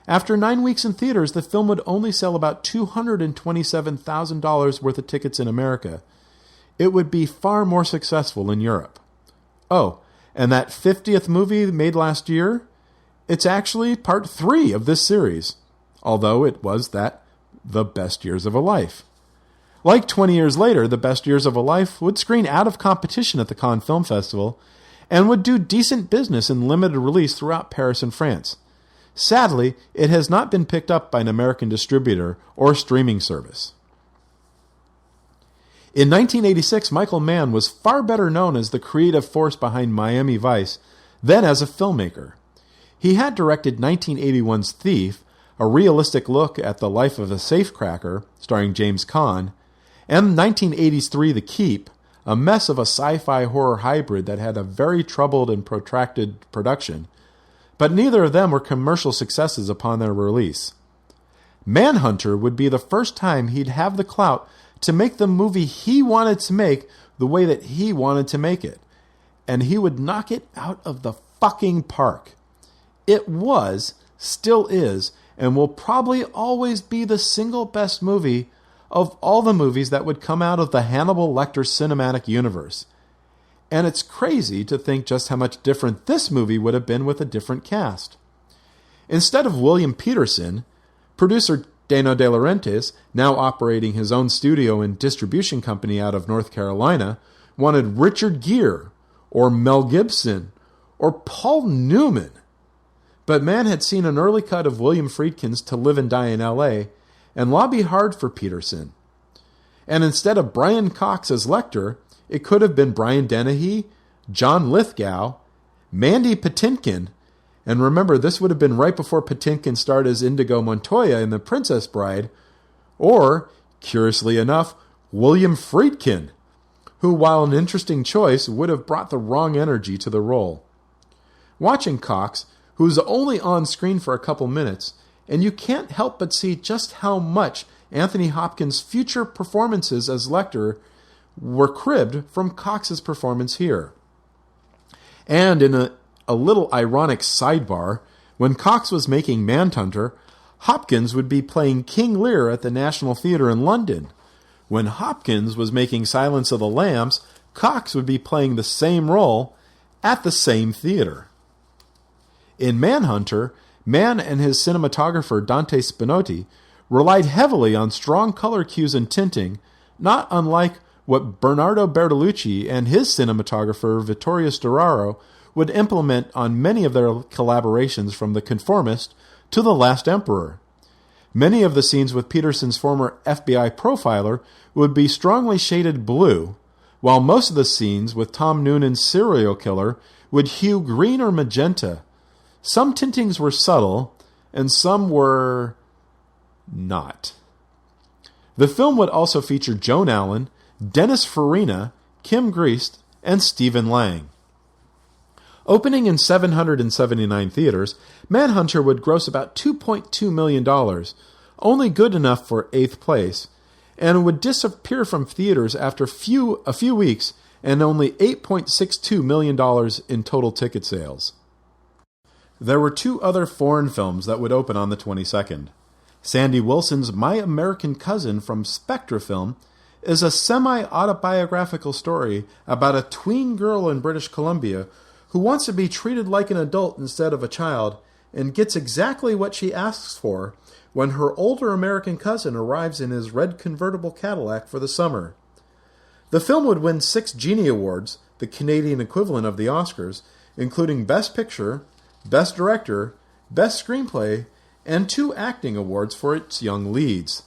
after 9 weeks in theaters, the film would only sell about $227,000 worth of tickets in America. It would be far more successful in Europe. Oh, and that 50th movie made last year? It's actually part 3 of this series, although it was The Best Years of a Life. Like 20 years later, The Best Years of a Life would screen out of competition at the Cannes Film Festival and would do decent business in limited release throughout Paris and France. Sadly, it has not been picked up by an American distributor or streaming service. In 1986, Michael Mann was far better known as the creative force behind Miami Vice than as a filmmaker. He had directed 1981's Thief, a realistic look at the life of a safecracker, starring James Caan, and 1980's The Keep, a mess of a sci-fi horror hybrid that had a very troubled and protracted production, but neither of them were commercial successes upon their release. Manhunter would be the first time he'd have the clout to make the movie he wanted to make the way that he wanted to make it, and he would knock it out of the fucking park. It was, still is, and will probably always be the single best movie of all the movies that would come out of the Hannibal Lecter cinematic universe. And it's crazy to think just how much different this movie would have been with a different cast. Instead of William Peterson, producer Dano De Laurentiis, now operating his own studio and distribution company out of North Carolina, wanted Richard Gere, or Mel Gibson, or Paul Newman. But Mann had seen an early cut of William Friedkin's To Live and Die in L.A., and lobbied hard for Peterson. And instead of Brian Cox as Lecter, it could have been Brian Dennehy, John Lithgow, Mandy Patinkin, and remember, this would have been right before Patinkin starred as Indigo Montoya in The Princess Bride, or, curiously enough, William Friedkin, who, while an interesting choice, would have brought the wrong energy to the role. Watching Cox, who's only on screen for a couple minutes, and you can't help but see just how much Anthony Hopkins' future performances as Lecter were cribbed from Cox's performance here. And in a little ironic sidebar, when Cox was making Manhunter, Hopkins would be playing King Lear at the National Theatre in London. When Hopkins was making Silence of the Lambs, Cox would be playing the same role at the same theater. In Manhunter, Mann and his cinematographer Dante Spinotti relied heavily on strong color cues and tinting, not unlike what Bernardo Bertolucci and his cinematographer Vittorio Storaro would implement on many of their collaborations from The Conformist to The Last Emperor. Many of the scenes with Peterson's former FBI profiler would be strongly shaded blue, while most of the scenes with Tom Noonan's serial killer would hue green or magenta. Some tintings were subtle, and some were not. The film would also feature Joan Allen, Dennis Farina, Kim Greist, and Stephen Lang. Opening in 779 theaters, Manhunter would gross about $2.2 million, only good enough for 8th place, and would disappear from theaters after a few weeks and only $8.62 million in total ticket sales. There were two other foreign films that would open on the 22nd. Sandy Wilson's My American Cousin from Spectra Film is a semi-autobiographical story about a tween girl in British Columbia who wants to be treated like an adult instead of a child and gets exactly what she asks for when her older American cousin arrives in his red convertible Cadillac for the summer. The film would win 6 Genie Awards, the Canadian equivalent of the Oscars, including Best Picture, Best Director, Best Screenplay, and 2 acting awards for its young leads.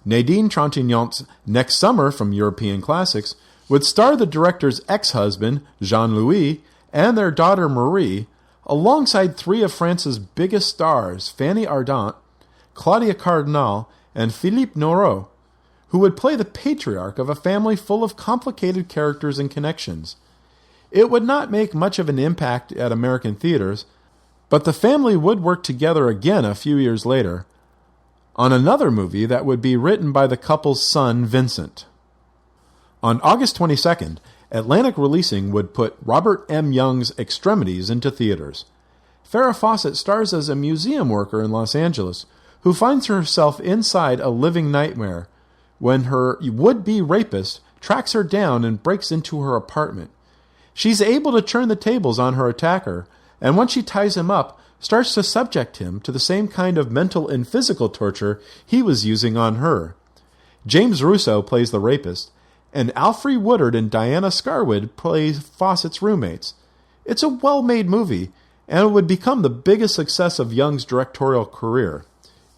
Nadine Trintignant's Next Summer from European Classics would star the director's ex-husband, Jean-Louis, and their daughter Marie, alongside 3 of France's biggest stars, Fanny Ardant, Claudia Cardinal, and Philippe Noreau, who would play the patriarch of a family full of complicated characters and connections. It would not make much of an impact at American theaters, but the family would work together again a few years later on another movie that would be written by the couple's son, Vincent. On August 22nd, Atlantic Releasing would put Robert M. Young's Extremities into theaters. Farrah Fawcett stars as a museum worker in Los Angeles who finds herself inside a living nightmare when her would-be rapist tracks her down and breaks into her apartment. She's able to turn the tables on her attacker, and once she ties him up, starts to subject him to the same kind of mental and physical torture he was using on her. James Russo plays the rapist, and Alfre Woodard and Diana Scarwood play Fawcett's roommates. It's a well-made movie, and it would become the biggest success of Young's directorial career.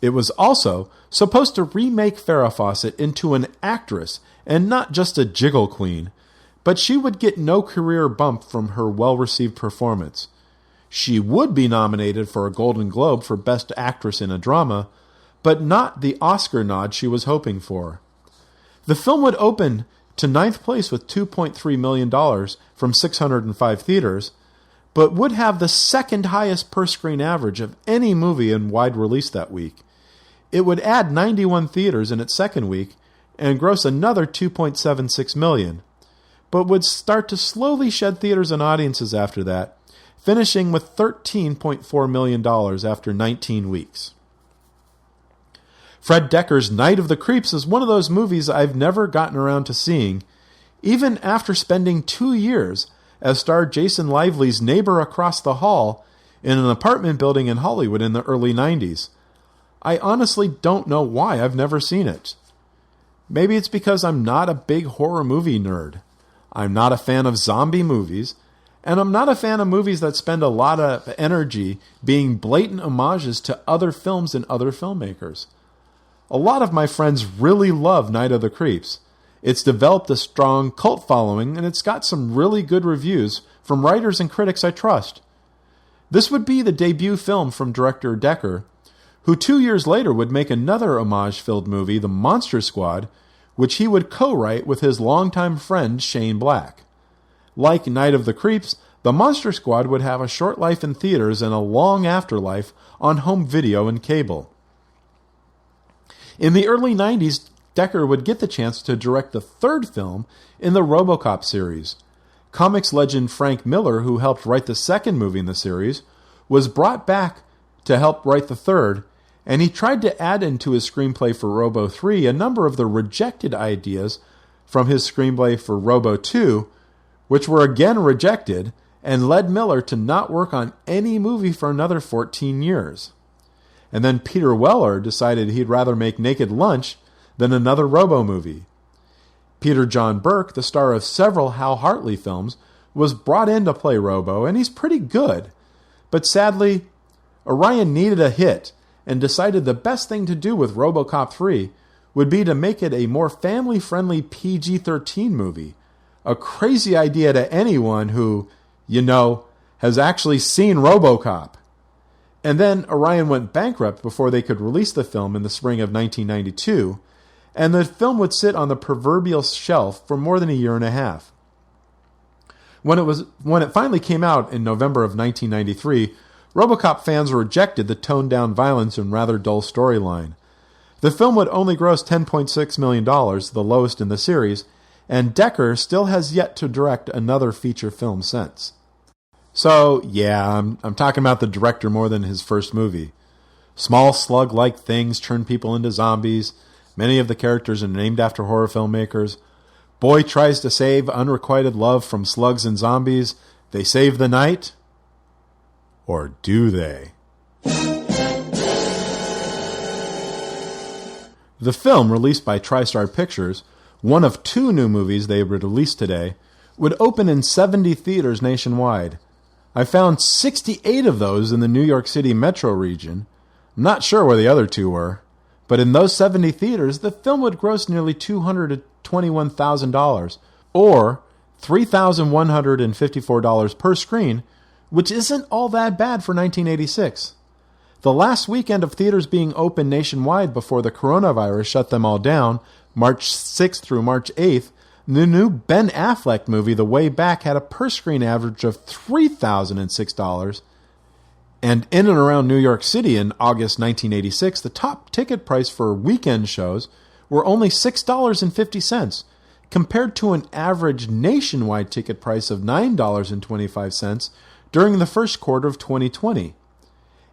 It was also supposed to remake Farrah Fawcett into an actress and not just a jiggle queen, but she would get no career bump from her well-received performance. She would be nominated for a Golden Globe for Best Actress in a Drama, but not the Oscar nod she was hoping for. The film would open to ninth place with $2.3 million from 605 theaters, but would have the second highest per-screen average of any movie in wide release that week. It would add 91 theaters in its second week and gross another $2.76 million, but would start to slowly shed theaters and audiences after that, finishing with $13.4 million after 19 weeks. Fred Decker's Night of the Creeps is one of those movies I've never gotten around to seeing, even after spending 2 years as star Jason Lively's neighbor across the hall in an apartment building in Hollywood in the early 90s. I honestly don't know why I've never seen it. Maybe it's because I'm not a big horror movie nerd. I'm not a fan of zombie movies, and I'm not a fan of movies that spend a lot of energy being blatant homages to other films and other filmmakers. A lot of my friends really love Night of the Creeps. It's developed a strong cult following, and it's got some really good reviews from writers and critics I trust. This would be the debut film from director Decker, who 2 years later would make another homage-filled movie, The Monster Squad, which he would co-write with his longtime friend Shane Black. Like Night of the Creeps, The Monster Squad would have a short life in theaters and a long afterlife on home video and cable. In the early 90s, Decker would get the chance to direct the third film in the RoboCop series. Comics legend Frank Miller, who helped write the second movie in the series, was brought back to help write the third, and he tried to add into his screenplay for Robo 3 a number of the rejected ideas from his screenplay for Robo 2, which were again rejected and led Miller to not work on any movie for another 14 years. And then Peter Weller decided he'd rather make Naked Lunch than another Robo movie. Peter John Burke, the star of several Hal Hartley films, was brought in to play Robo, and he's pretty good. But sadly, Orion needed a hit and decided the best thing to do with RoboCop 3 would be to make it a more family-friendly PG-13 movie. A crazy idea to anyone who, has actually seen RoboCop. And then Orion went bankrupt before they could release the film in the spring of 1992, and the film would sit on the proverbial shelf for more than a year and a half. When it finally came out in November of 1993, RoboCop fans rejected the toned-down violence and rather dull storyline. The film would only gross $10.6 million, the lowest in the series, and Decker still has yet to direct another feature film since. So, yeah, I'm talking about the director more than his first movie. Small slug-like things turn people into zombies. Many of the characters are named after horror filmmakers. Boy tries to save unrequited love from slugs and zombies. They save the night? Or do they? The film, released by TriStar Pictures, one of two new movies they would release today, would open in 70 theaters nationwide. I found 68 of those in the New York City metro region. I'm not sure where the other two were, but in those 70 theaters, the film would gross nearly $221,000, or $3,154 per screen, which isn't all that bad for 1986. The last weekend of theaters being open nationwide before the coronavirus shut them all down, March 6th through March 8th, the new Ben Affleck movie, The Way Back, had a per-screen average of $3,006, and in and around New York City in August 1986, the top ticket price for weekend shows were only $6.50, compared to an average nationwide ticket price of $9.25 during the first quarter of 2020.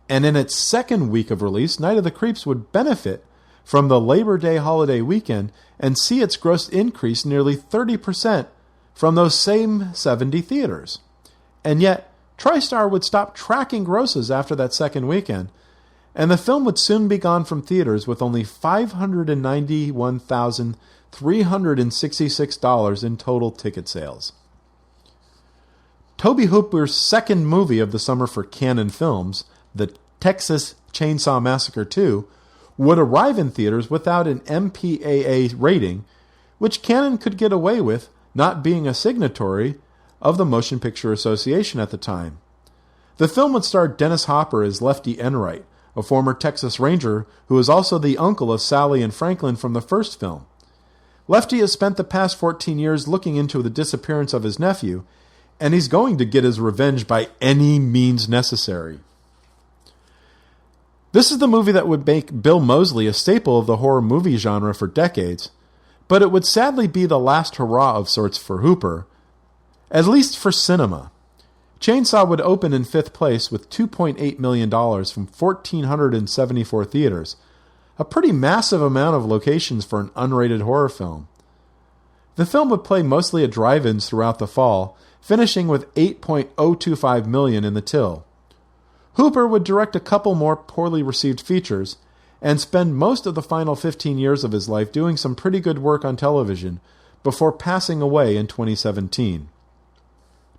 And in its second week of release, Night of the Creeps would benefit from the Labor Day holiday weekend and see its gross increase nearly 30% from those same 70 theaters. And yet, TriStar would stop tracking grosses after that second weekend, and the film would soon be gone from theaters with only $591,366 in total ticket sales. Tobe Hooper's second movie of the summer for Cannon Films, the Texas Chainsaw Massacre 2, would arrive in theaters without an MPAA rating, which Cannon could get away with not being a signatory of the Motion Picture Association at the time. The film would star Dennis Hopper as Lefty Enright, a former Texas Ranger who is also the uncle of Sally and Franklin from the first film. Lefty has spent the past 14 years looking into the disappearance of his nephew, and he's going to get his revenge by any means necessary. This is the movie that would make Bill Moseley a staple of the horror movie genre for decades, but it would sadly be the last hurrah of sorts for Hooper, at least for cinema. Chainsaw would open in 5th place with $2.8 million from 1,474 theaters, a pretty massive amount of locations for an unrated horror film. The film would play mostly at drive-ins throughout the fall, finishing with $8.025 million in the till. Hooper would direct a couple more poorly received features, and spend most of the final 15 years of his life doing some pretty good work on television before passing away in 2017.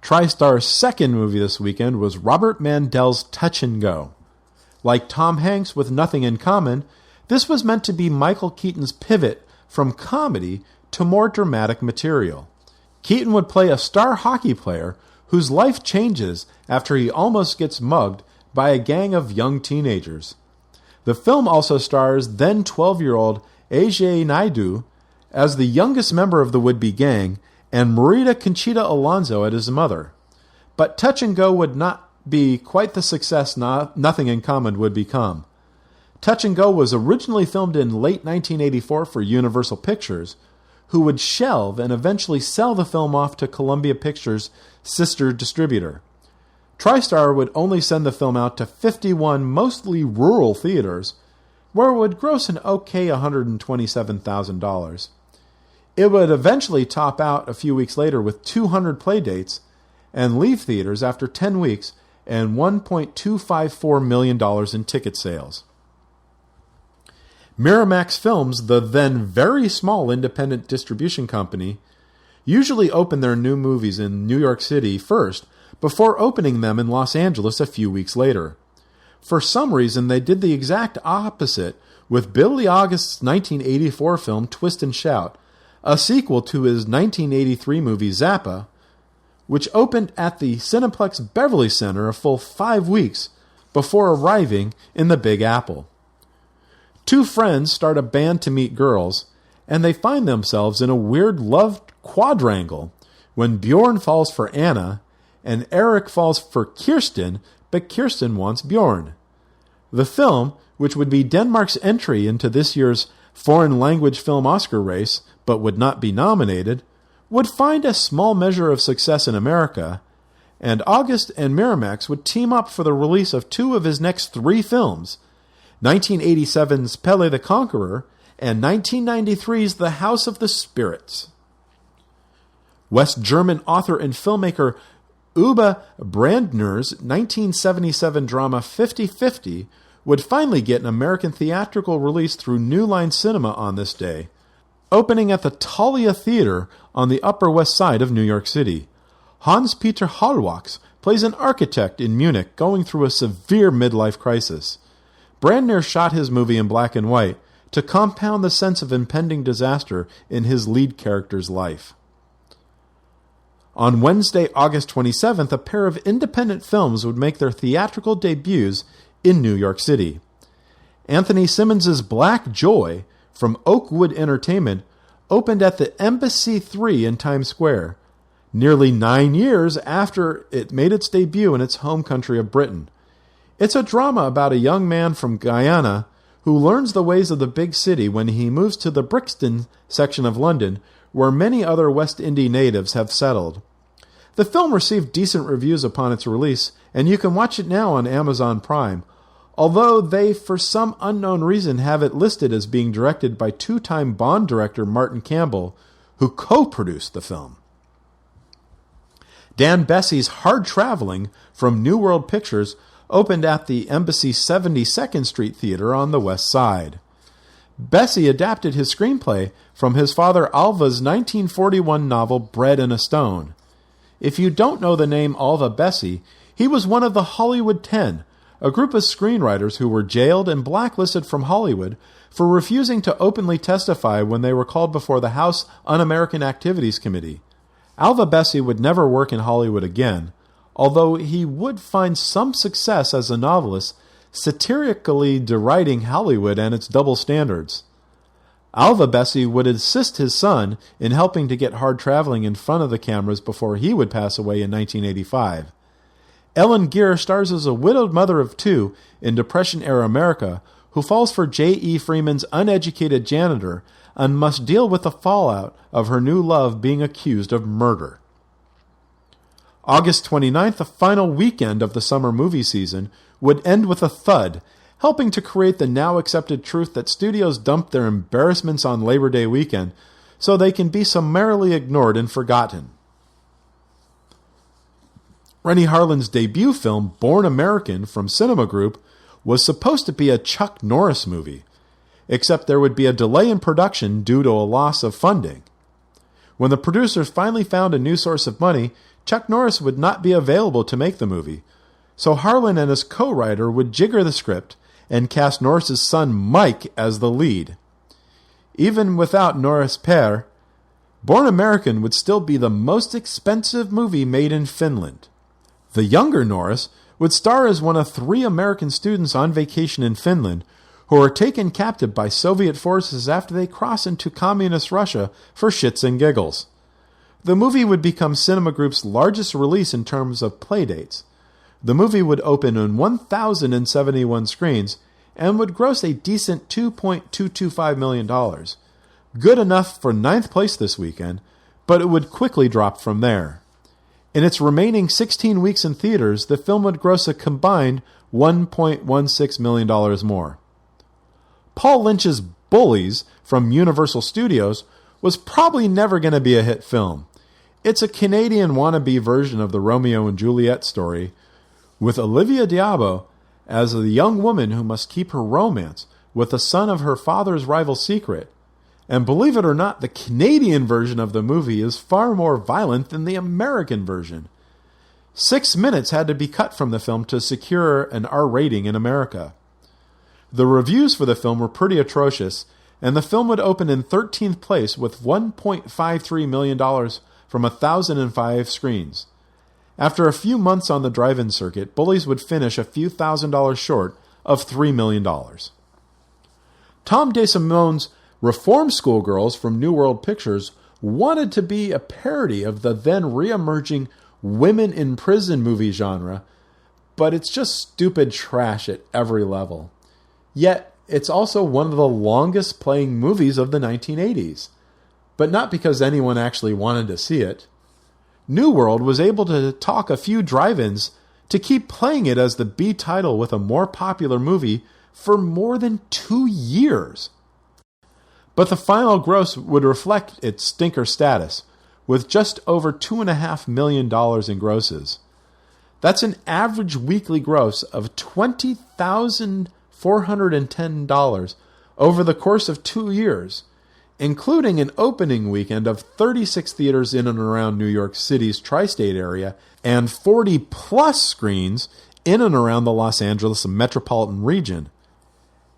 TriStar's second movie this weekend was Robert Mandel's Touch and Go. Like Tom Hanks with Nothing in Common, this was meant to be Michael Keaton's pivot from comedy to more dramatic material. Keaton would play a star hockey player whose life changes after he almost gets mugged by a gang of young teenagers. The film also stars then 12-year-old Ajay Naidu as the youngest member of the would-be gang, and Marita Conchita Alonso as his mother. But Touch and Go would not be quite the success Nothing in Common would become. Touch and Go was originally filmed in late 1984 for Universal Pictures, who would shelve and eventually sell the film off to Columbia Pictures' sister distributor. TriStar would only send the film out to 51 mostly rural theaters, where it would gross an okay $127,000. It would eventually top out a few weeks later with 200 play dates and leave theaters after 10 weeks and $1.254 million in ticket sales. Miramax Films, the then very small independent distribution company, usually open their new movies in New York City first before opening them in Los Angeles a few weeks later. For some reason, they did the exact opposite with Billy August's 1984 film Twist and Shout, a sequel to his 1983 movie Zappa, which opened at the Cineplex Beverly Center a full 5 weeks before arriving in the Big Apple. Two friends start a band to meet girls, and they find themselves in a weird love quadrangle when Bjorn falls for Anna and Eric falls for Kirsten, but Kirsten wants Bjorn. The film, which would be Denmark's entry into this year's foreign language film Oscar race, but would not be nominated, would find a small measure of success in America, and August and Miramax would team up for the release of two of his next 3 films, 1987's Pele the Conqueror and 1993's The House of the Spirits. West German author and filmmaker Uwe Brandner's 1977 drama 50-50 would finally get an American theatrical release through New Line Cinema on this day, opening at the Thalia Theater on the Upper West Side of New York City. Hans-Peter Hallwachs plays an architect in Munich going through a severe midlife crisis. Brandner shot his movie in black and white to compound the sense of impending disaster in his lead character's life. On Wednesday, August 27th, a pair of independent films would make their theatrical debuts in New York City. Anthony Simmons' Black Joy from Oakwood Entertainment opened at the Embassy 3 in Times Square, nearly 9 years after it made its debut in its home country of Britain. It's a drama about a young man from Guyana who learns the ways of the big city when he moves to the Brixton section of London, where many other West Indian natives have settled. The film received decent reviews upon its release, and you can watch it now on Amazon Prime, although they, for some unknown reason, have it listed as being directed by 2-time Bond director Martin Campbell, who co-produced the film. Dan Bessie's Hard Traveling from New World Pictures opened at the Embassy 72nd Street Theater on the West Side. Bessie adapted his screenplay from his father Alva's 1941 novel Bread and a Stone. If you don't know the name Alva Bessie, he was one of the Hollywood 10, a group of screenwriters who were jailed and blacklisted from Hollywood for refusing to openly testify when they were called before the House Un-American Activities Committee. Alva Bessie would never work in Hollywood again, although he would find some success as a novelist, satirically deriding Hollywood and its double standards. Alva Bessie would assist his son in helping to get hard traveling in front of the cameras before he would pass away in 1985. Ellen Geer stars as a widowed mother of two in Depression-era America who falls for J.E. Freeman's uneducated janitor and must deal with the fallout of her new love being accused of murder. August 29th, the final weekend of the summer movie season, would end with a thud, helping to create the now accepted truth that studios dump their embarrassments on Labor Day weekend so they can be summarily ignored and forgotten. Rennie Harlin's debut film, Born American, from Cinema Group, was supposed to be a Chuck Norris movie, except there would be a delay in production due to a loss of funding. When the producers finally found a new source of money, Chuck Norris would not be available to make the movie, so Harlin and his co-writer would jigger the script and cast Norris's son Mike as the lead. Even without Norris père, Born American would still be the most expensive movie made in Finland. The younger Norris would star as one of 3 American students on vacation in Finland who are taken captive by Soviet forces after they cross into communist Russia for shits and giggles. The movie would become Cinema Group's largest release in terms of playdates. The movie would open on 1,071 screens and would gross a decent $2.225 million. Good enough for 9th place this weekend, but it would quickly drop from there. In its remaining 16 weeks in theaters, the film would gross a combined $1.16 million more. Paul Lynch's Bullies from Universal Studios was probably never going to be a hit film. It's a Canadian wannabe version of the Romeo and Juliet story, with Olivia d'Abo as a young woman who must keep her romance with the son of her father's rival secret. And believe it or not, the Canadian version of the movie is far more violent than the American version. 6 minutes had to be cut from the film to secure an R rating in America. The reviews for the film were pretty atrocious, and the film would open in 13th place with $1.53 million from 1,005 screens. After a few months on the drive-in circuit, Bullies would finish a few $1,000s short of $3 million. Tom DeSimone's Reform Schoolgirls from New World Pictures wanted to be a parody of the then re-emerging women in prison movie genre, but it's just stupid trash at every level. Yet, it's also one of the longest playing movies of the 1980s, but not because anyone actually wanted to see it. New World was able to talk a few drive-ins to keep playing it as the B title with a more popular movie for more than 2 years. But the final gross would reflect its stinker status, with just over $2.5 million in grosses. That's an average weekly gross of $20,410 over the course of 2 years, including an opening weekend of 36 theaters in and around New York City's tri-state area and 40-plus screens in and around the Los Angeles metropolitan region.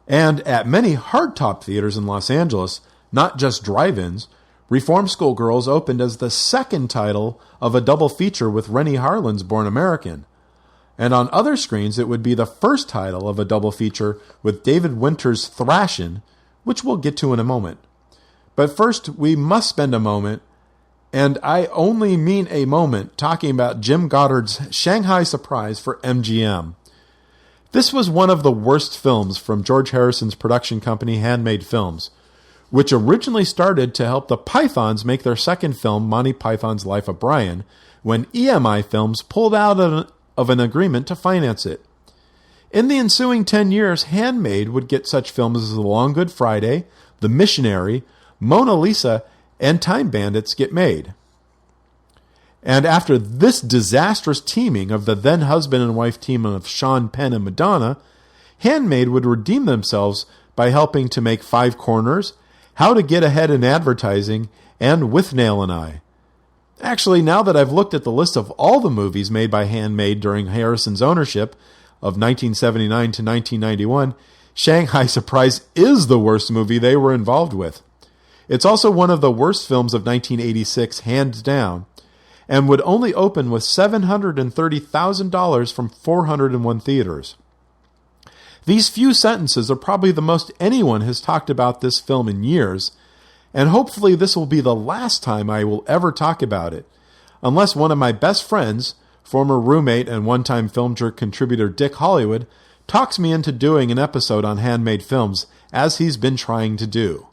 And at many hardtop theaters in Los Angeles, not just drive-ins, Reform Schoolgirls opened as the second title of a double feature with Rennie Harlin's Born American. And on other screens, it would be the first title of a double feature with David Winter's Thrashin', which we'll get to in a moment. But first, we must spend a moment, and I only mean a moment, talking about Jim Goddard's Shanghai Surprise for MGM. This was one of the worst films from George Harrison's production company Handmade Films, which originally started to help the Pythons make their second film, Monty Python's Life of Brian, when EMI Films pulled out of an agreement to finance it. In the ensuing 10 years, Handmade would get such films as The Long Good Friday, The Missionary, Mona Lisa, and Time Bandits get made. And after this disastrous teaming of the then husband and wife team of Sean Penn and Madonna, Handmade would redeem themselves by helping to make Five Corners, How to Get Ahead in Advertising, and With Nail and I. Actually, now that I've looked at the list of all the movies made by Handmade during Harrison's ownership, of 1979 to 1991, Shanghai Surprise is the worst movie they were involved with. It's also one of the worst films of 1986, hands down, and would only open with $730,000 from 401 theaters. These few sentences are probably the most anyone has talked about this film in years, and hopefully this will be the last time I will ever talk about it, unless one of my best friends, former roommate and one-time Film Jerk contributor Dick Hollywood, talks me into doing an episode on handmade films, as he's been trying to do.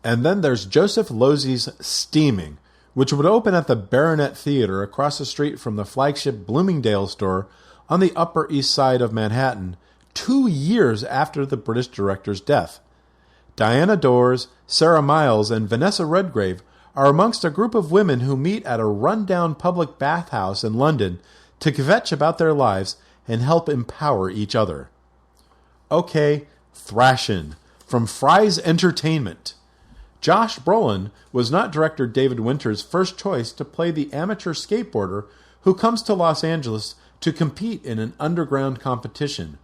And then there's Joseph Losey's Steaming, which would open at the Baronet Theater across the street from the flagship Bloomingdale store on the Upper East Side of Manhattan, 2 years after the British director's death. Diana Dors, Sarah Miles, and Vanessa Redgrave are amongst a group of women who meet at a run-down public bathhouse in London to kvetch about their lives and help empower each other. Okay, Thrashin' from Fry's Entertainment. Josh Brolin was not director David Winter's first choice to play the amateur skateboarder who comes to Los Angeles to compete in an underground competition.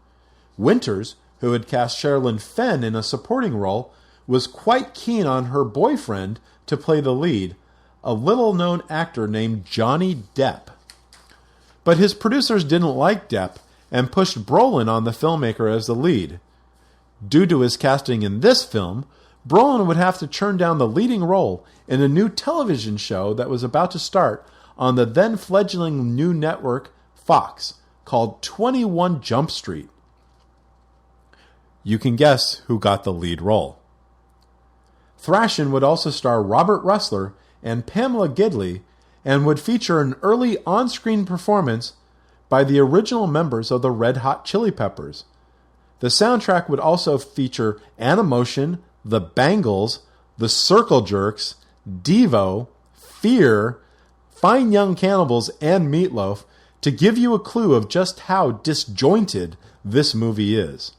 Winters, who had cast Sherilyn Fenn in a supporting role, was quite keen on her boyfriend to play the lead, a little-known actor named Johnny Depp. But his producers didn't like Depp and pushed Brolin on the filmmaker as the lead. Due to his casting in this film, Brolin would have to turn down the leading role in a new television show that was about to start on the then-fledgling new network Fox, called 21 Jump Street. You can guess who got the lead role. Thrashin' would also star Robert Russler and Pamela Gidley and would feature an early on-screen performance by the original members of the Red Hot Chili Peppers. The soundtrack would also feature Animotion, The Bangles, The Circle Jerks, Devo, Fear, Fine Young Cannibals, and Meatloaf to give you a clue of just how disjointed this movie is.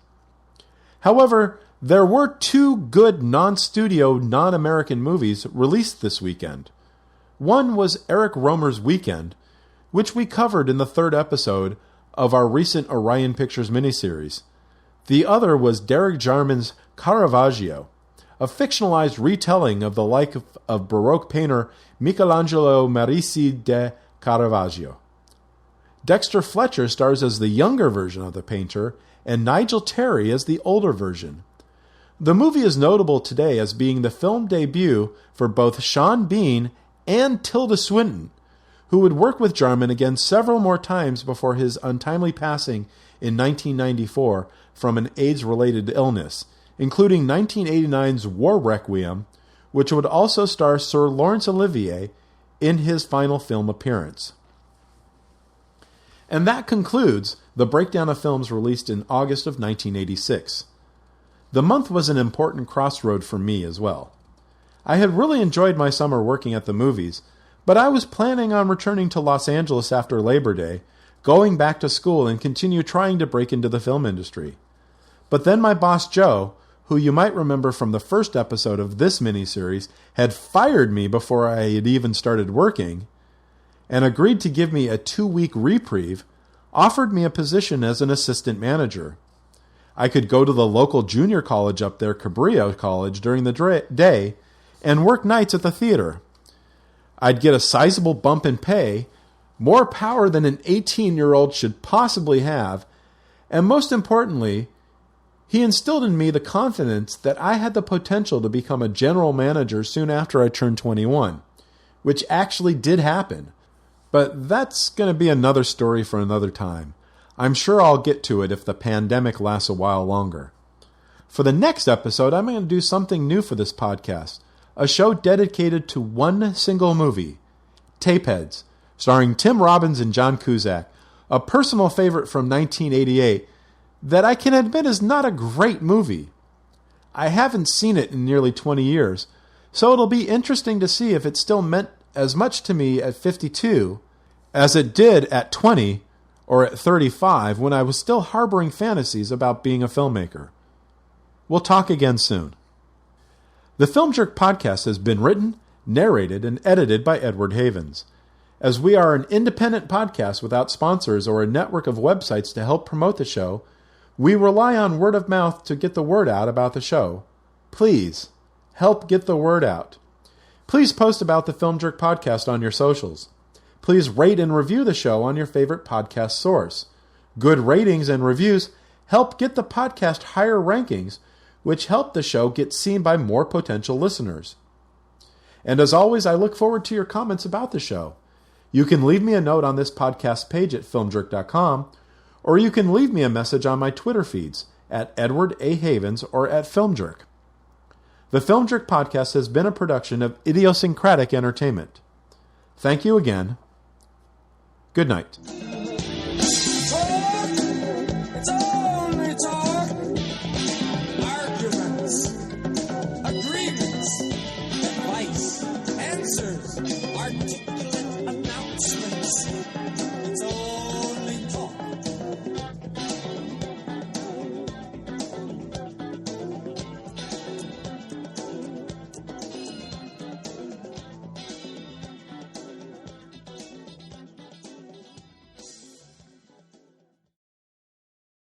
However, there were 2 good non-studio, non-American movies released this weekend. One was Eric Romer's Weekend, which we covered in the 3rd episode of our recent Orion Pictures miniseries. The other was Derek Jarman's Caravaggio, a fictionalized retelling of the life of Baroque painter Michelangelo Merisi de Caravaggio. Dexter Fletcher stars as the younger version of the painter, and Nigel Terry as the older version. The movie is notable today as being the film debut for both Sean Bean and Tilda Swinton, who would work with Jarman again several more times before his untimely passing in 1994 from an AIDS-related illness, including 1989's War Requiem, which would also star Sir Laurence Olivier in his final film appearance. And that concludes the breakdown of films released in August of 1986. The month was an important crossroad for me as well. I had really enjoyed my summer working at the movies, but I was planning on returning to Los Angeles after Labor Day, going back to school and continue trying to break into the film industry. But then my boss Joe, who you might remember from the first episode of this miniseries, had fired me before I had even started working, and agreed to give me a 2-week reprieve, offered me a position as an assistant manager. I could go to the local junior college up there, Cabrillo College, during the day and work nights at the theater. I'd get a sizable bump in pay, more power than an 18-year-old should possibly have, and most importantly, he instilled in me the confidence that I had the potential to become a general manager soon after I turned 21, which actually did happen. But that's going to be another story for another time. I'm sure I'll get to it if the pandemic lasts a while longer. For the next episode, I'm going to do something new for this podcast, a show dedicated to one single movie, Tapeheads, starring Tim Robbins and John Cusack, a personal favorite from 1988 that I can admit is not a great movie. I haven't seen it in nearly 20 years, so it'll be interesting to see if it still meant as much to me at 52 as it did at 20 or at 35 when I was still harboring fantasies about being a filmmaker. We'll talk again soon. The Film Jerk podcast has been written, narrated, and edited by Edward Havens. As we are an independent podcast without sponsors or a network of websites to help promote the show, we rely on word of mouth to get the word out about the show. Please, help get the word out. Please post about the Film Jerk podcast on your socials. Please rate and review the show on your favorite podcast source. Good ratings and reviews help get the podcast higher rankings, which help the show get seen by more potential listeners. And as always, I look forward to your comments about the show. You can leave me a note on this podcast page at filmjerk.com, or you can leave me a message on my Twitter feeds at Edward A. Havens or at FilmJerk. The Film Jerk podcast has been a production of Idiosyncratic Entertainment. Thank you again. Good night.